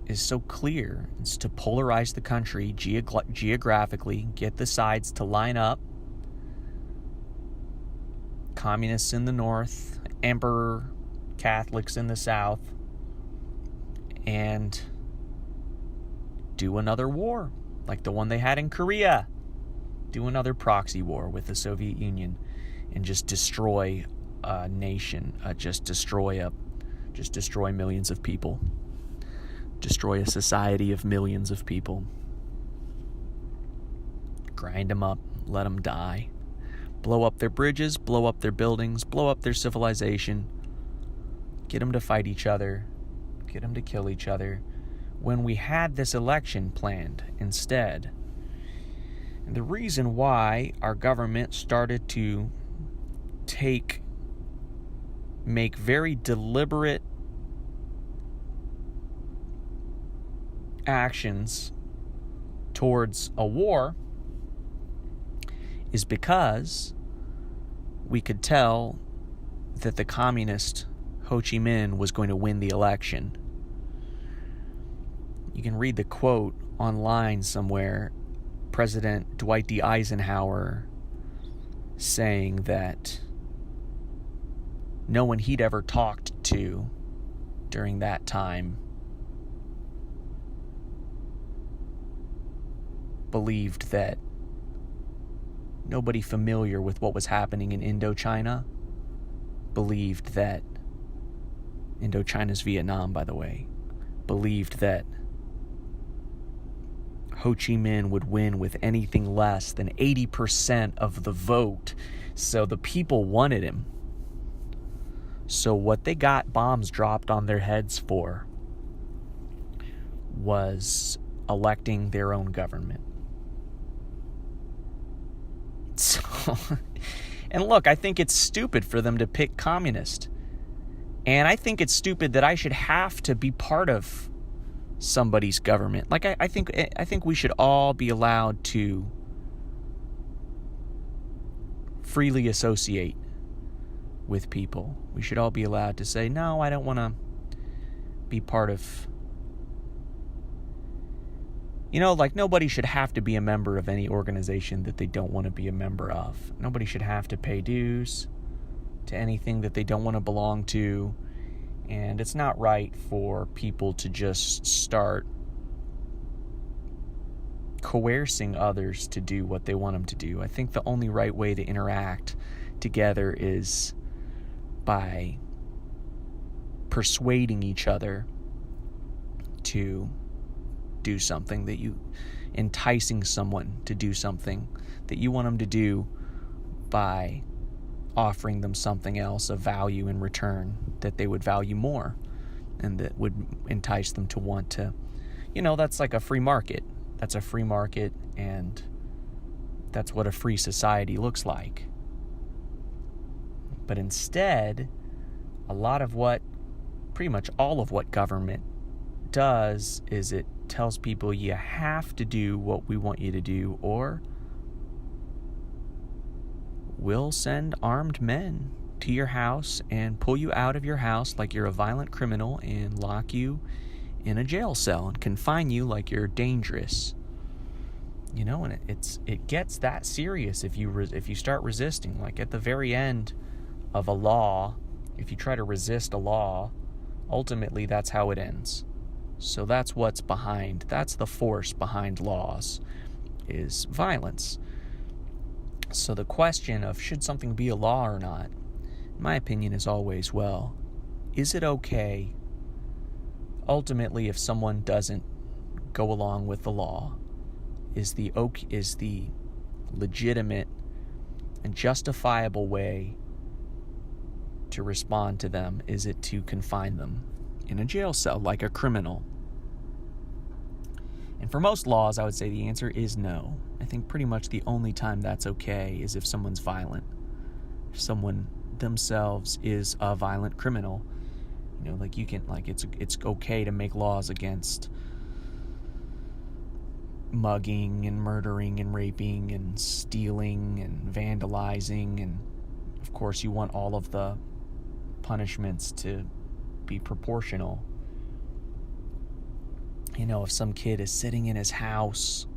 is so clear. It's to polarize the country geographically, get the sides to line up. Communists in the north, emperor Catholics in the south, and do another war like the one they had in Korea. Do another proxy war with the Soviet Union and just destroy a nation, just destroy millions of people. Destroy a society of millions of people. Grind them up, let them die. Blow up their bridges, blow up their buildings, blow up their civilization. Get them to fight each other. Get them to kill each other. When we had this election planned instead, and the reason why our government started to make very deliberate actions towards a war is because we could tell that the communist Ho Chi Minh was going to win the election. You can read the quote online somewhere. President Dwight D. Eisenhower saying that no one he'd ever talked to during that time believed that nobody familiar with what was happening in Indochina believed that Indochina's Vietnam, by the way, believed that Ho Chi Minh would win with anything less than 80% of the vote. So the people wanted him. So what they got bombs dropped on their heads for was electing their own government. So, and look, I think it's stupid for them to pick communist. And I think it's stupid that I should have to be part of somebody's government. Like I think we should all be allowed to freely associate with people. We should all be allowed to say, no, I don't want to be part of, like nobody should have to be a member of any organization that they don't want to be a member of. Nobody should have to pay dues to anything that they don't want to belong to. And it's not right for people to just start coercing others to do what they want them to do. I think the only right way to interact together is by persuading each other to do something enticing someone to do something that you want them to do by offering them something else of value in return that they would value more and that would entice them to want to, that's like a free market. That's a free market, and that's what a free society looks like. But instead, pretty much all of what government does is it tells people you have to do what we want you to do, or we'll send armed men to your house and pull you out of your house like you're a violent criminal and lock you in a jail cell and confine you like you're dangerous. And it gets that serious if you start resisting. Like at the very end of a law, if you try to resist a law, ultimately that's how it ends. So that's the force behind laws, is violence. So the question of should something be a law or not, in my opinion, is always, is it okay ultimately if someone doesn't go along with the law? Is the legitimate and justifiable way to respond to them, is it to confine them in a jail cell like a criminal? And for most laws, I would say the answer is no. I think pretty much the only time that's okay is if someone's violent. If someone themselves is a violent criminal, it's okay to make laws against mugging and murdering and raping and stealing and vandalizing, and of course you want all of the punishments to be proportional. if some kid is sitting in his house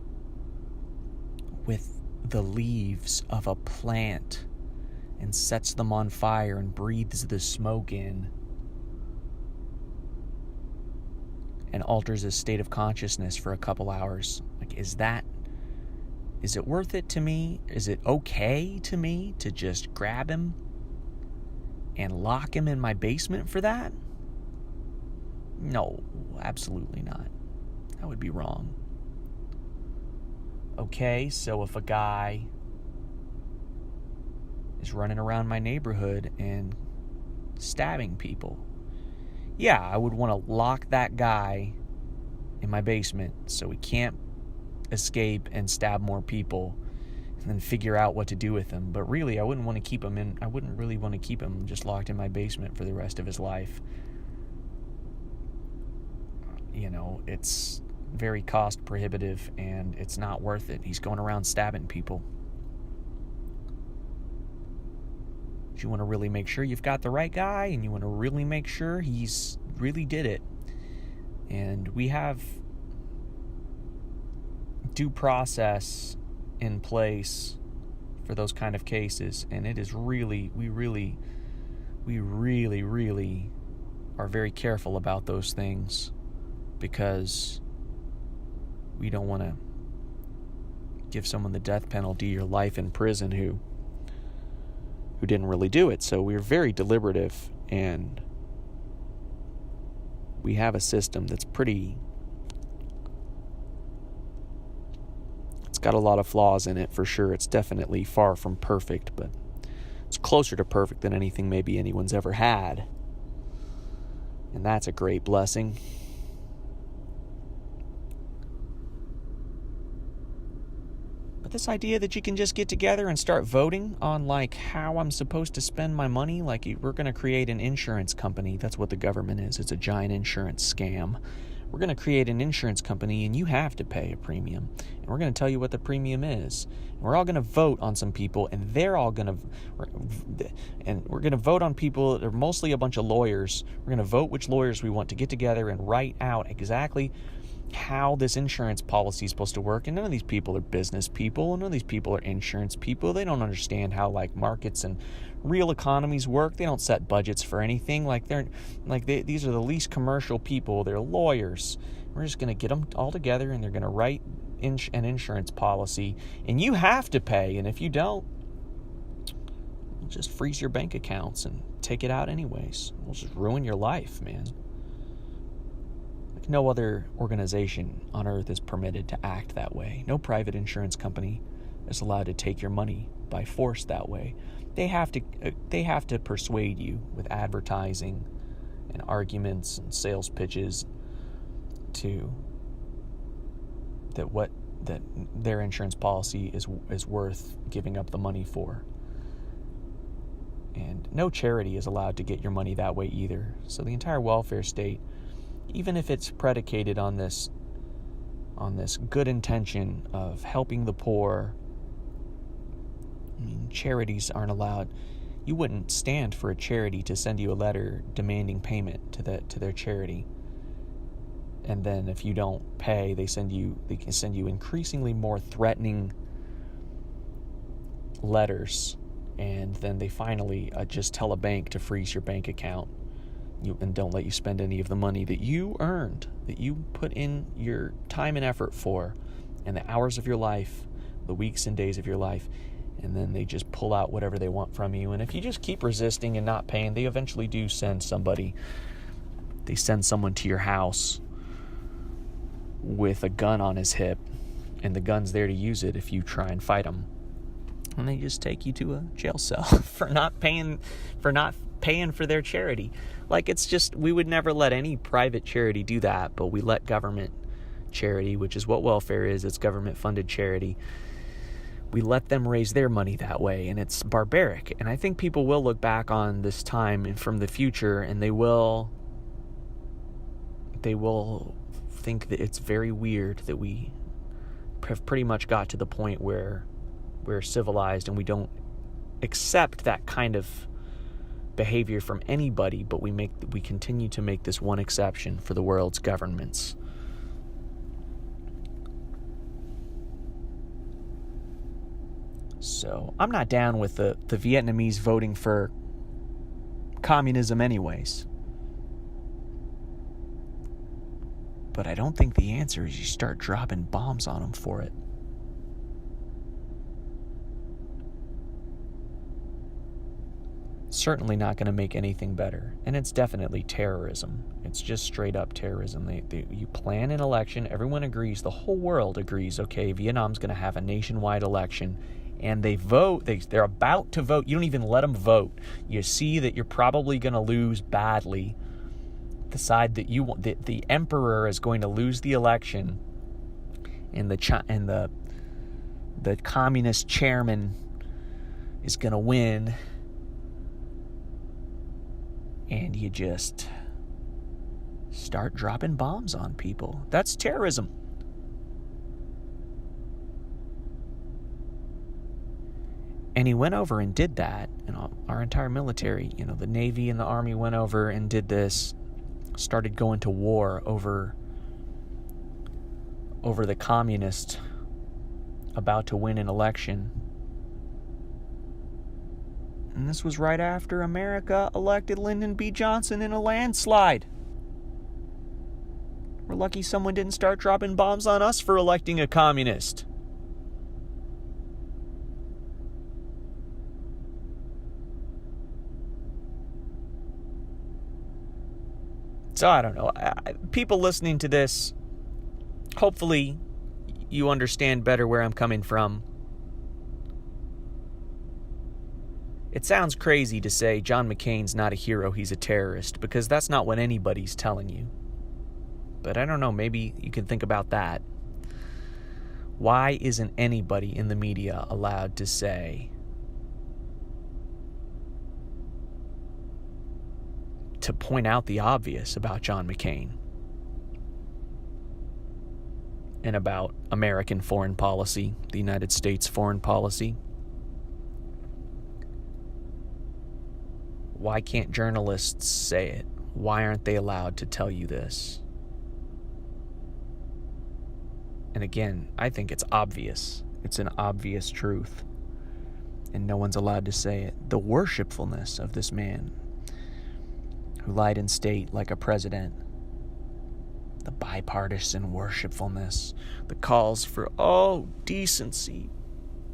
with the leaves of a plant and sets them on fire and breathes the smoke in and alters his state of consciousness for a couple hours, is it worth it to me? Is it okay to me to just grab him and lock him in my basement for that? No, absolutely not. That would be wrong. Okay, so if a guy is running around my neighborhood and stabbing people, yeah, I would want to lock that guy in my basement so he can't escape and stab more people, and then figure out what to do with him. But really, I wouldn't really want to keep him just locked in my basement for the rest of his life. It's very cost prohibitive and it's not worth it. He's going around stabbing people. You want to really make sure you've got the right guy, and you want to really make sure he's really did it. And we have due process in place for those kind of cases, and it is really, we really are very careful about those things, because we don't want to give someone the death penalty or life in prison who didn't really do it. So we're very deliberative, and we have a system that's it's got a lot of flaws in it for sure. It's definitely far from perfect, but it's closer to perfect than anything maybe anyone's ever had. And that's a great blessing. But this idea that you can just get together and start voting on how I'm supposed to spend my money, we're going to create an insurance company. That's what the government is. It's a giant insurance scam. We're going to create an insurance company, and you have to pay a premium. And we're going to tell you what the premium is. And we're all going to vote on some people, and we're going to vote on people. They're mostly a bunch of lawyers. We're going to vote which lawyers we want to get together and write out exactly how this insurance policy is supposed to work. And none of these people are business people. None of these people are insurance people. They don't understand how markets and real economies work. They don't set budgets for anything. These are the least commercial people. They're lawyers. We're just going to get them all together, and they're going to write an insurance policy, and you have to pay. And if you don't, we'll just freeze your bank accounts and take it out anyways. We'll just ruin your life, man. No other organization on earth is permitted to act that way. No private insurance company is allowed to take your money by force that way. They have to persuade you with advertising and arguments and sales pitches that their insurance policy is worth giving up the money for. And no charity is allowed to get your money that way either. So the entire welfare state, even if it's predicated on this good intention of helping the poor, charities aren't allowed. You wouldn't stand for a charity to send you a letter demanding payment to their charity, and then if you don't pay, they can send you increasingly more threatening letters, and then they finally just tell a bank to freeze your bank account. And don't let you spend any of the money that you earned, that you put in your time and effort for, and the hours of your life, the weeks and days of your life, and then they just pull out whatever they want from you. And if you just keep resisting and not paying, they eventually do send somebody. They send someone to your house with a gun on his hip, and the gun's there to use it if you try and fight them. And they just take you to a jail cell for not paying for their charity. It's just, we would never let any private charity do that, but we let government charity, which is what welfare is. It's government-funded charity. We let them raise their money that way, and it's barbaric. And I think people will look back on this time from the future, and they will think that it's very weird that we have pretty much got to the point where we're civilized and we don't accept that kind of behavior from anybody, but we continue to make this one exception for the world's governments. So I'm not down with the Vietnamese voting for communism anyways. But I don't think the answer is you start dropping bombs on them for it. Certainly not going to make anything better. And it's definitely terrorism. It's just straight up terrorism. You plan an election, everyone agrees, the whole world agrees, okay, Vietnam's going to have a nationwide election, and they vote, they're about to vote. You don't even let them vote. You see that you're probably going to lose badly. Decide that you want the emperor is going to lose the election, and the communist chairman is going to win, and you just start dropping bombs on people. That's terrorism. And he went over and did that. Our entire military, the Navy and the Army went over and did this. Started going to war over the communist about to win an election. And this was right after America elected Lyndon B. Johnson in a landslide. We're lucky someone didn't start dropping bombs on us for electing a communist. So I don't know. People listening to this, hopefully you understand better where I'm coming from. It sounds crazy to say John McCain's not a hero, he's a terrorist, because that's not what anybody's telling you. But I don't know, maybe you can think about that. Why isn't anybody in the media allowed to say, to point out the obvious about John McCain and about American foreign policy, the United States foreign policy? Why can't journalists say it? Why aren't they allowed to tell you this? And again, I think it's obvious. It's an obvious truth. And no one's allowed to say it. The worshipfulness of this man who lied in state like a president. The bipartisan worshipfulness. The calls for, decency,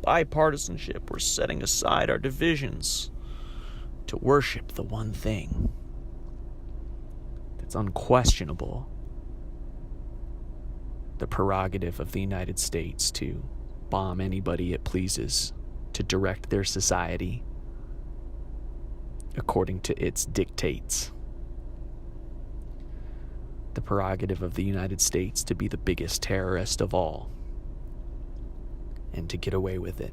bipartisanship. We're setting aside our divisions to worship the one thing that's unquestionable. The prerogative of the United States to bomb anybody it pleases, to direct their society according to its dictates. The prerogative of the United States to be the biggest terrorist of all and to get away with it.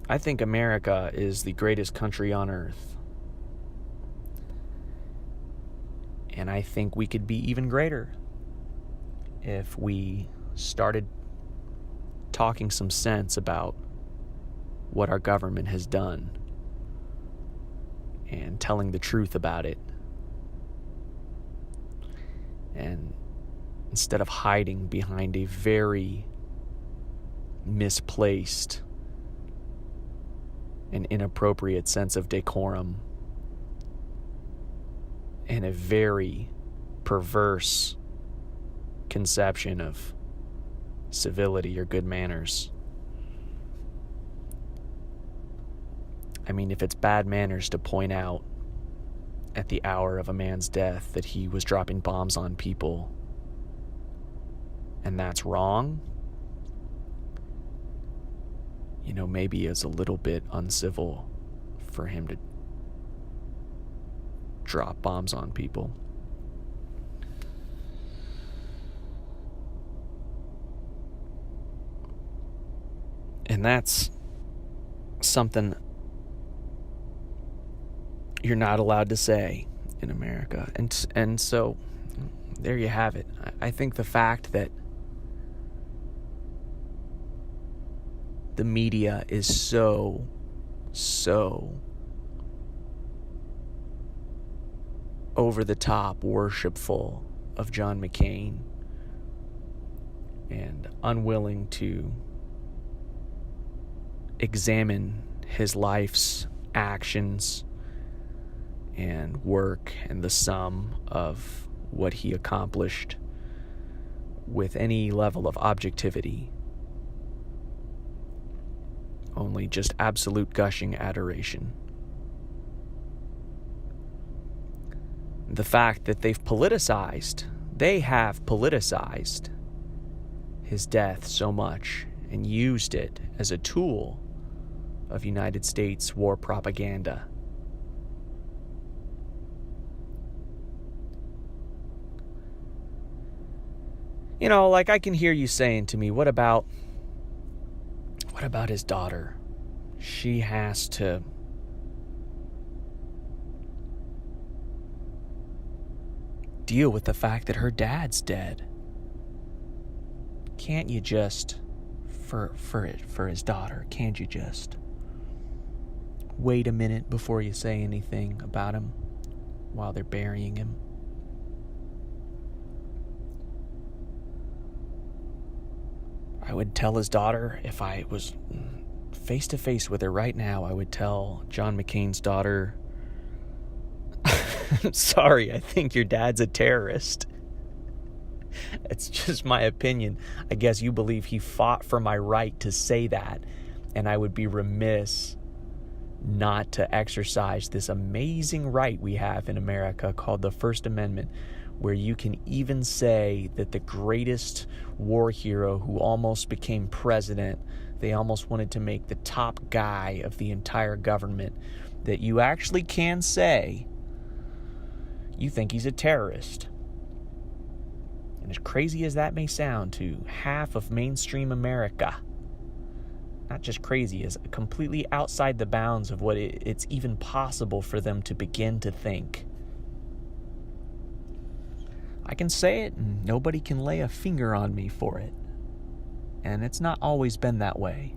I think America is the greatest country on earth. And I think we could be even greater if we started talking some sense about what our government has done and telling the truth about it. And instead of hiding behind a very misplaced and inappropriate sense of decorum and a very perverse conception of civility or good manners. I mean, if it's bad manners to point out at the hour of a man's death that he was dropping bombs on people, and that's wrong, maybe it's a little bit uncivil for him to drop bombs on people. And that's something you're not allowed to say in America. And so there you have it. I think the fact that the media is so over the top worshipful of John McCain and unwilling to examine his life's actions and work and the sum of what he accomplished with any level of objectivity, only just absolute gushing adoration. The fact that they have politicized his death so much and used it as a tool of United States war propaganda. You know, like, I can hear you saying to me, what about his daughter? She has to deal with the fact that her dad's dead. Can't you just, for his daughter, can't you just wait a minute before you say anything about him while they're burying him? I would tell his daughter, if I was face to face with her right now, I would tell John McCain's daughter, sorry, I think your dad's a terrorist. It's just my opinion. I guess you believe he fought for my right to say that, and I would be remiss not to exercise this amazing right we have in America called the First Amendment, where you can even say that the greatest war hero who almost became president, they almost wanted to make the top guy of the entire government, that you actually can say you think he's a terrorist. And as crazy as that may sound to half of mainstream America, not just crazy, is completely outside the bounds of what it's even possible for them to begin to think. I can say it and nobody can lay a finger on me for it. And it's not always been that way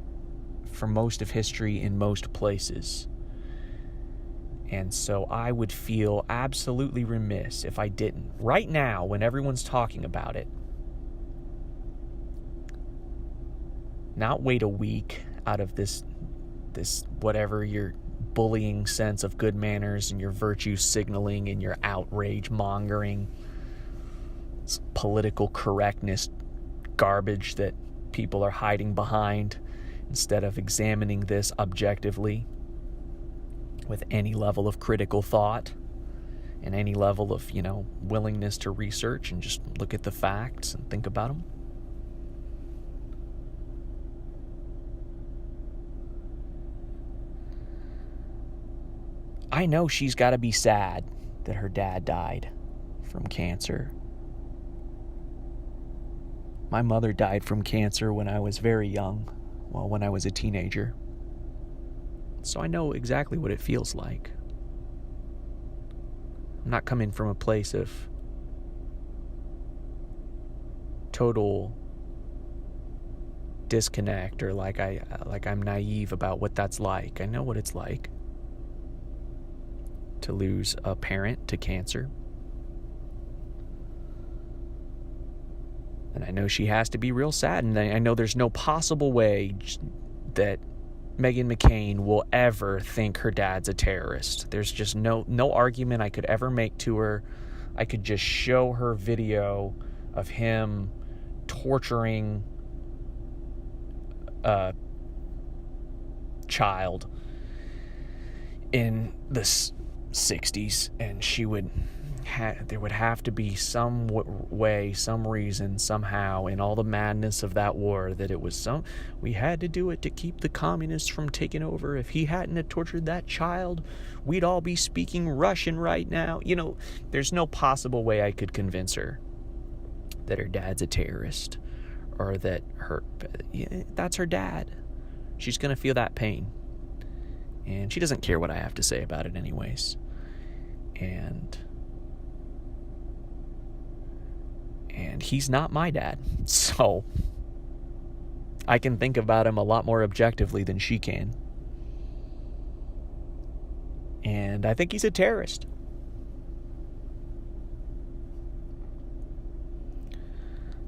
for most of history in most places. And so I would feel absolutely remiss if I didn't. Right now, when everyone's talking about it, not wait a week out of this whatever your bullying sense of good manners and your virtue signaling and your outrage mongering, political correctness garbage that people are hiding behind, instead of examining this objectively with any level of critical thought and any level of, willingness to research and just look at the facts and think about them. I know she's got to be sad that her dad died from cancer. My mother died from cancer when I was very young, when I was a teenager. So I know exactly what it feels like. I'm not coming from a place of total disconnect or like I'm naive about what that's like. I know what it's like to lose a parent to cancer. And I know she has to be real sad, and I know there's no possible way that Meghan McCain will ever think her dad's a terrorist. There's just no argument I could ever make to her. I could just show her video of him torturing a child in the 60s, and she would there would have to be some way, some reason, somehow, in all the madness of that war, that it was we had to do it to keep the communists from taking over. If he hadn't have tortured that child, we'd all be speaking Russian right now. There's no possible way I could convince her that her dad's a terrorist, or that that's her dad. She's going to feel that pain. And she doesn't care what I have to say about it anyways. And he's not my dad. So I can think about him a lot more objectively than she can. And I think he's a terrorist.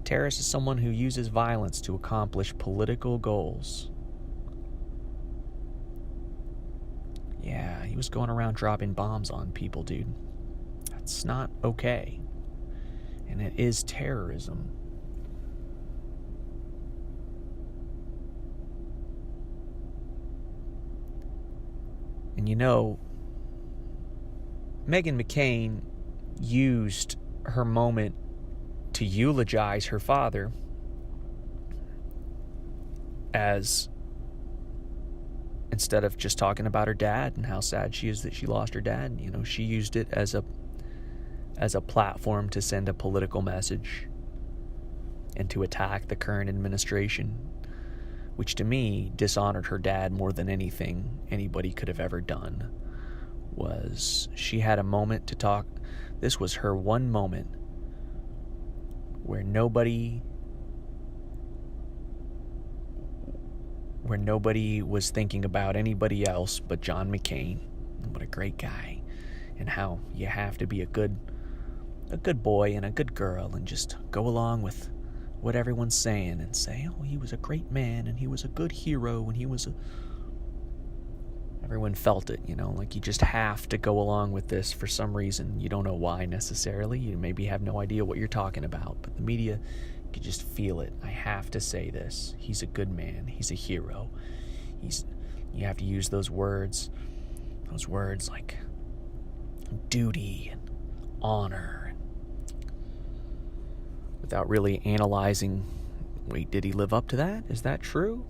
terrorist is someone who uses violence to accomplish political goals. Yeah, he was going around dropping bombs on people, dude. That's not okay. And it is terrorism. And you know, Meghan McCain used her moment to eulogize her father as, instead of just talking about her dad and how sad she is that she lost her dad, you know, she used it as a platform to send a political message and to attack the current administration, which to me dishonored her dad more than anything anybody could have ever done. Was she had a moment to talk. This was her one moment where nobody was thinking about anybody else but John McCain. What a great guy, and how you have to be a good boy and a good girl and just go along with what everyone's saying and say, oh, he was a great man and he was a good hero and he was a... Everyone felt it, you know, like you just have to go along with this for some reason. You don't know why necessarily. You maybe have no idea what you're talking about, but the media, you could just feel it. I have to say this. He's a good man. He's a hero. You have to use those words like duty and honor, without really analyzing, wait, did he live up to that? Is that true?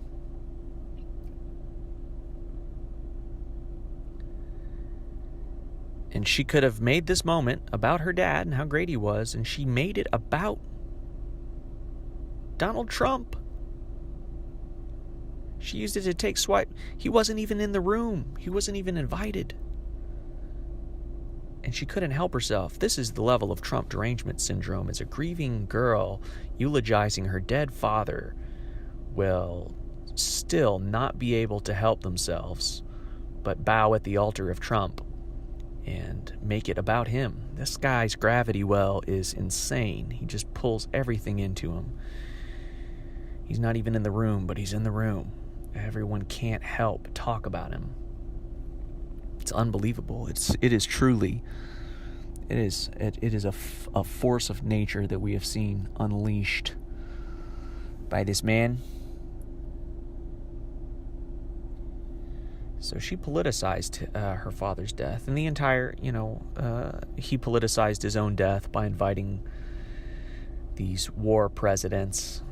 And she could have made this moment about her dad and how great he was, and she made it about Donald Trump. She used it to take swipe. He wasn't even in the room. He wasn't even invited. And she couldn't help herself. This is the level of Trump derangement syndrome. As a grieving girl eulogizing her dead father will still not be able to help themselves but bow at the altar of Trump and make it about him. This guy's gravity well is insane. He just pulls everything into him. He's not even in the room, but he's in the room. Everyone can't help but talk about him. It's unbelievable. It is truly a force of nature that we have seen unleashed by this man. So she politicized her father's death, and the entire, he politicized his own death by inviting these war presidents,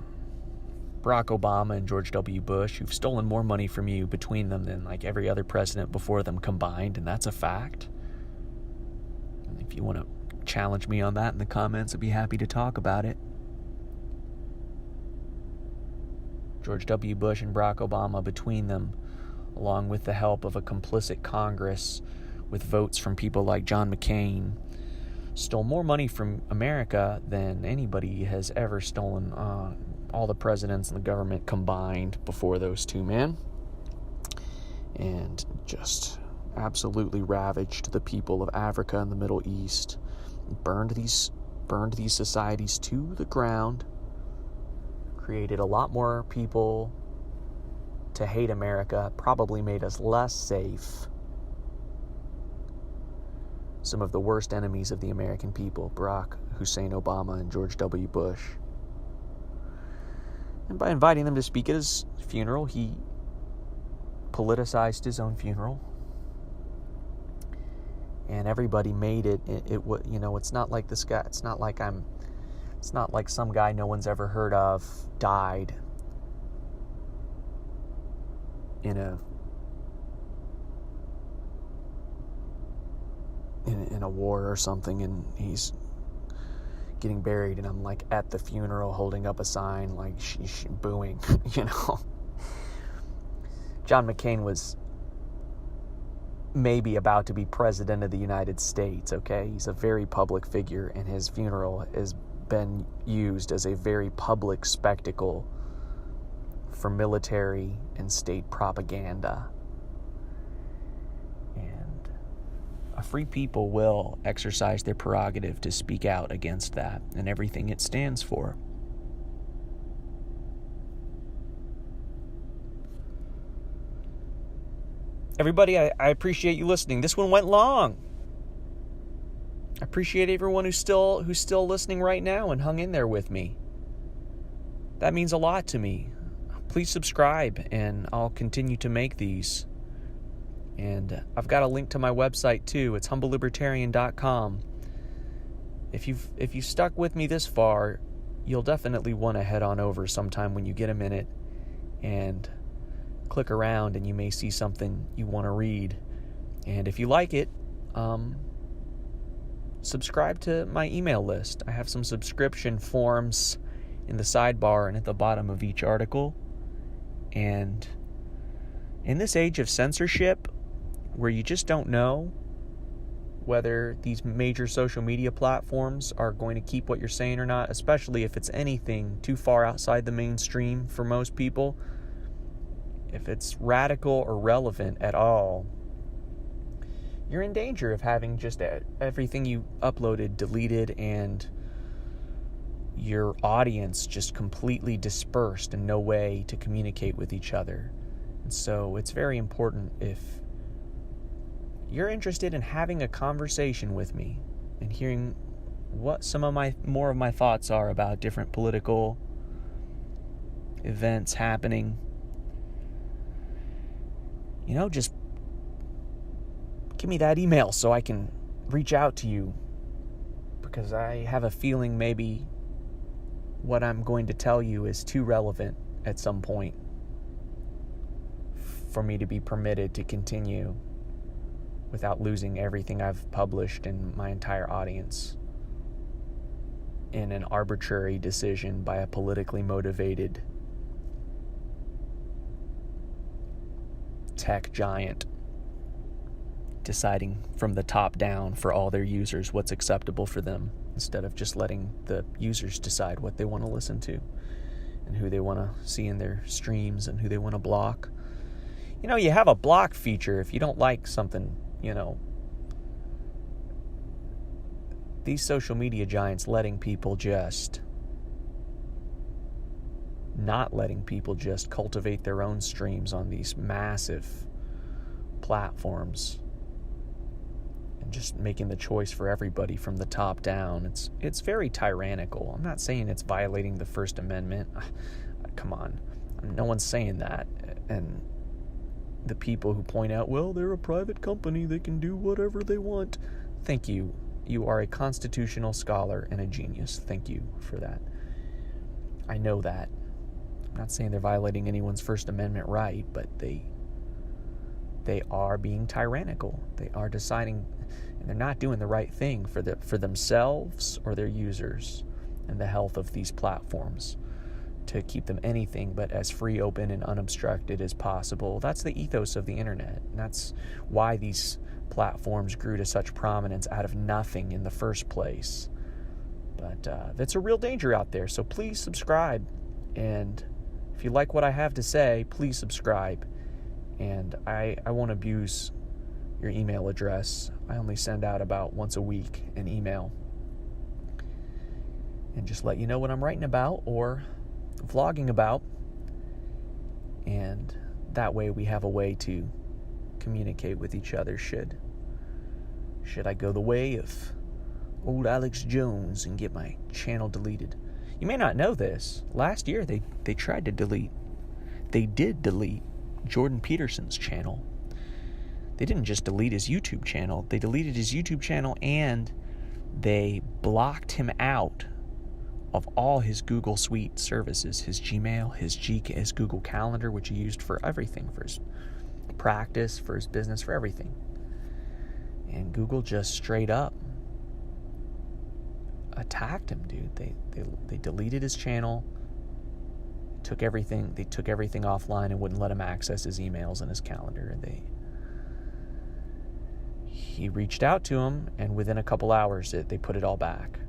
Barack Obama and George W. Bush, who've stolen more money from you between them than like every other president before them combined, and that's a fact. And if you want to challenge me on that in the comments, I'd be happy to talk about it. George W. Bush and Barack Obama, between them, along with the help of a complicit Congress with votes from people like John McCain, stole more money from America than anybody has ever stolen, all the presidents and the government combined before those two men, and just absolutely ravaged the people of Africa and the Middle East, burned these societies to the ground, created a lot more people to hate America, probably made us less safe. Some of the worst enemies of the American people, Barack Hussein Obama and George W. Bush. And by inviting them to speak at his funeral, he politicized his own funeral. And everybody made it. It's not like this guy. It's not like some guy no one's ever heard of died in a war or something, and he's getting buried, and I'm like at the funeral holding up a sign like booing. John McCain was maybe about to be president of the United States, okay? He's a very public figure, and his funeral has been used as a very public spectacle for military and state propaganda. And a free people will exercise their prerogative to speak out against that and everything it stands for. Everybody, I appreciate you listening. This one went long. I appreciate everyone who's still listening right now and hung in there with me. That means a lot to me. Please subscribe, and I'll continue to make these. And I've got a link to my website too. It's humblelibertarian.com. If you've stuck with me this far, you'll definitely want to head on over sometime when you get a minute and click around, and you may see something you want to read. And if you like it, subscribe to my email list. I have some subscription forms in the sidebar and at the bottom of each article. And in this age of censorship, where you just don't know whether these major social media platforms are going to keep what you're saying or not, especially if it's anything too far outside the mainstream for most people, if it's radical or relevant at all, you're in danger of having just everything you uploaded deleted and your audience just completely dispersed and no way to communicate with each other. And so it's very important, if you're interested in having a conversation with me and hearing what some of more of my thoughts are about different political events happening, just give me that email so I can reach out to you, because I have a feeling maybe what I'm going to tell you is too relevant at some point for me to be permitted to continue without losing everything I've published and my entire audience in an arbitrary decision by a politically motivated tech giant deciding from the top down for all their users what's acceptable for them, instead of just letting the users decide what they want to listen to and who they want to see in their streams and who they want to block. You have a block feature if you don't like something, These social media giants letting people just cultivate their own streams on these massive platforms and just making the choice for everybody from the top down. It's very tyrannical. I'm not saying it's violating the First Amendment. Come on. No one's saying that. And the people who point out, well, they're a private company, they can do whatever they want. Thank you. You are a constitutional scholar and a genius. Thank you for that. I know that. I'm not saying they're violating anyone's First Amendment right, but they are being tyrannical. They are deciding, and they're not doing the right thing for themselves or their users and the health of these platforms, to keep them anything but as free, open, and unobstructed as possible. That's the ethos of the internet. And that's why these platforms grew to such prominence out of nothing in the first place. But it's a real danger out there. So please subscribe. And if you like what I have to say, please subscribe. And I won't abuse your email address. I only send out about once a week an email and just let you know what I'm writing about or vlogging about. And that way we have a way to communicate with each other should I go the way of old Alex Jones and get my channel deleted. You may not know this. Last year they tried to delete Jordan Peterson's channel. They didn't just delete his YouTube channel. They deleted his YouTube channel and they blocked him out of all his Google Suite services, his Gmail, his Google Calendar, which he used for everything, for his practice, for his business, for everything. And Google just straight up attacked him, dude. They deleted his channel, took everything offline and wouldn't let him access his emails and his calendar. He reached out to him, and within a couple hours they put it all back.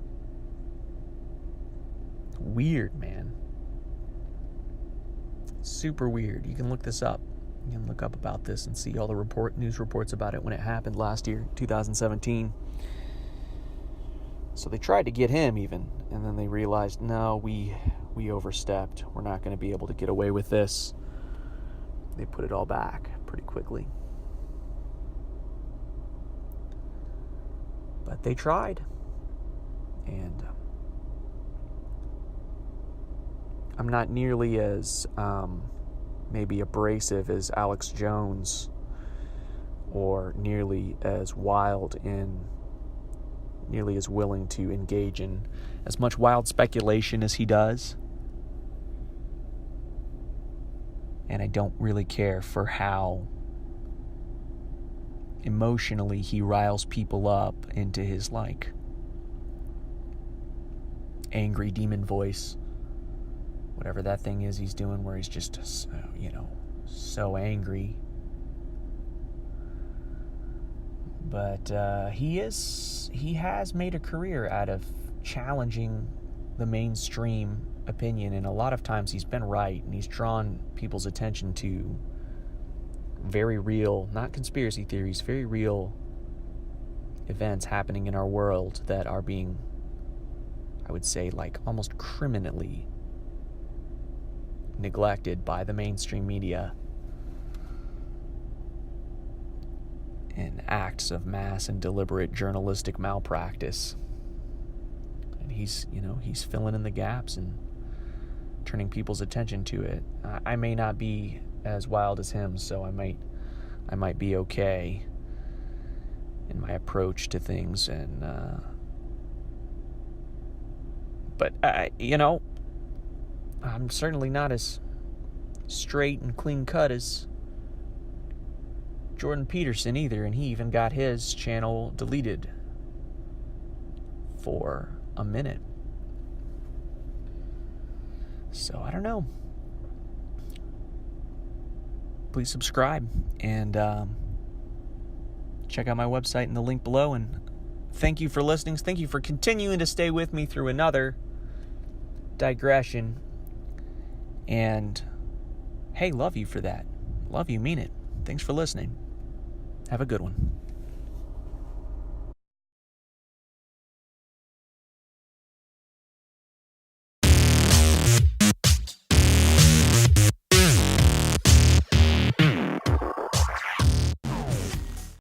Weird, man. Super weird. You can look this up. You can look up about this and see all the news reports about it when it happened last year, 2017. So they tried to get him even, and then they realized, no, we overstepped. We're not going to be able to get away with this. They put it all back pretty quickly. they tried. And I'm not nearly as maybe abrasive as Alex Jones, or nearly as wild and nearly as willing to engage in as much wild speculation as he does. And I don't really care for how emotionally he riles people up into his, like, angry demon voice. Whatever that thing is he's doing where he's just, so angry. But he has made a career out of challenging the mainstream opinion, and a lot of times he's been right, and he's drawn people's attention to very real, not conspiracy theories, very real events happening in our world that are being, I would say, like almost criminally neglected by the mainstream media in acts of mass and deliberate journalistic malpractice. And he's filling in the gaps and turning people's attention to it. I may not be as wild as him, so I might be okay in my approach to things, and but I'm certainly not as straight and clean cut as Jordan Peterson either, and he even got his channel deleted for a minute. So I don't know. Please subscribe and check out my website in the link below. And thank you for listening. Thank you for continuing to stay with me through another digression. And hey, love you for that. Love you, mean it. Thanks for listening. Have a good one.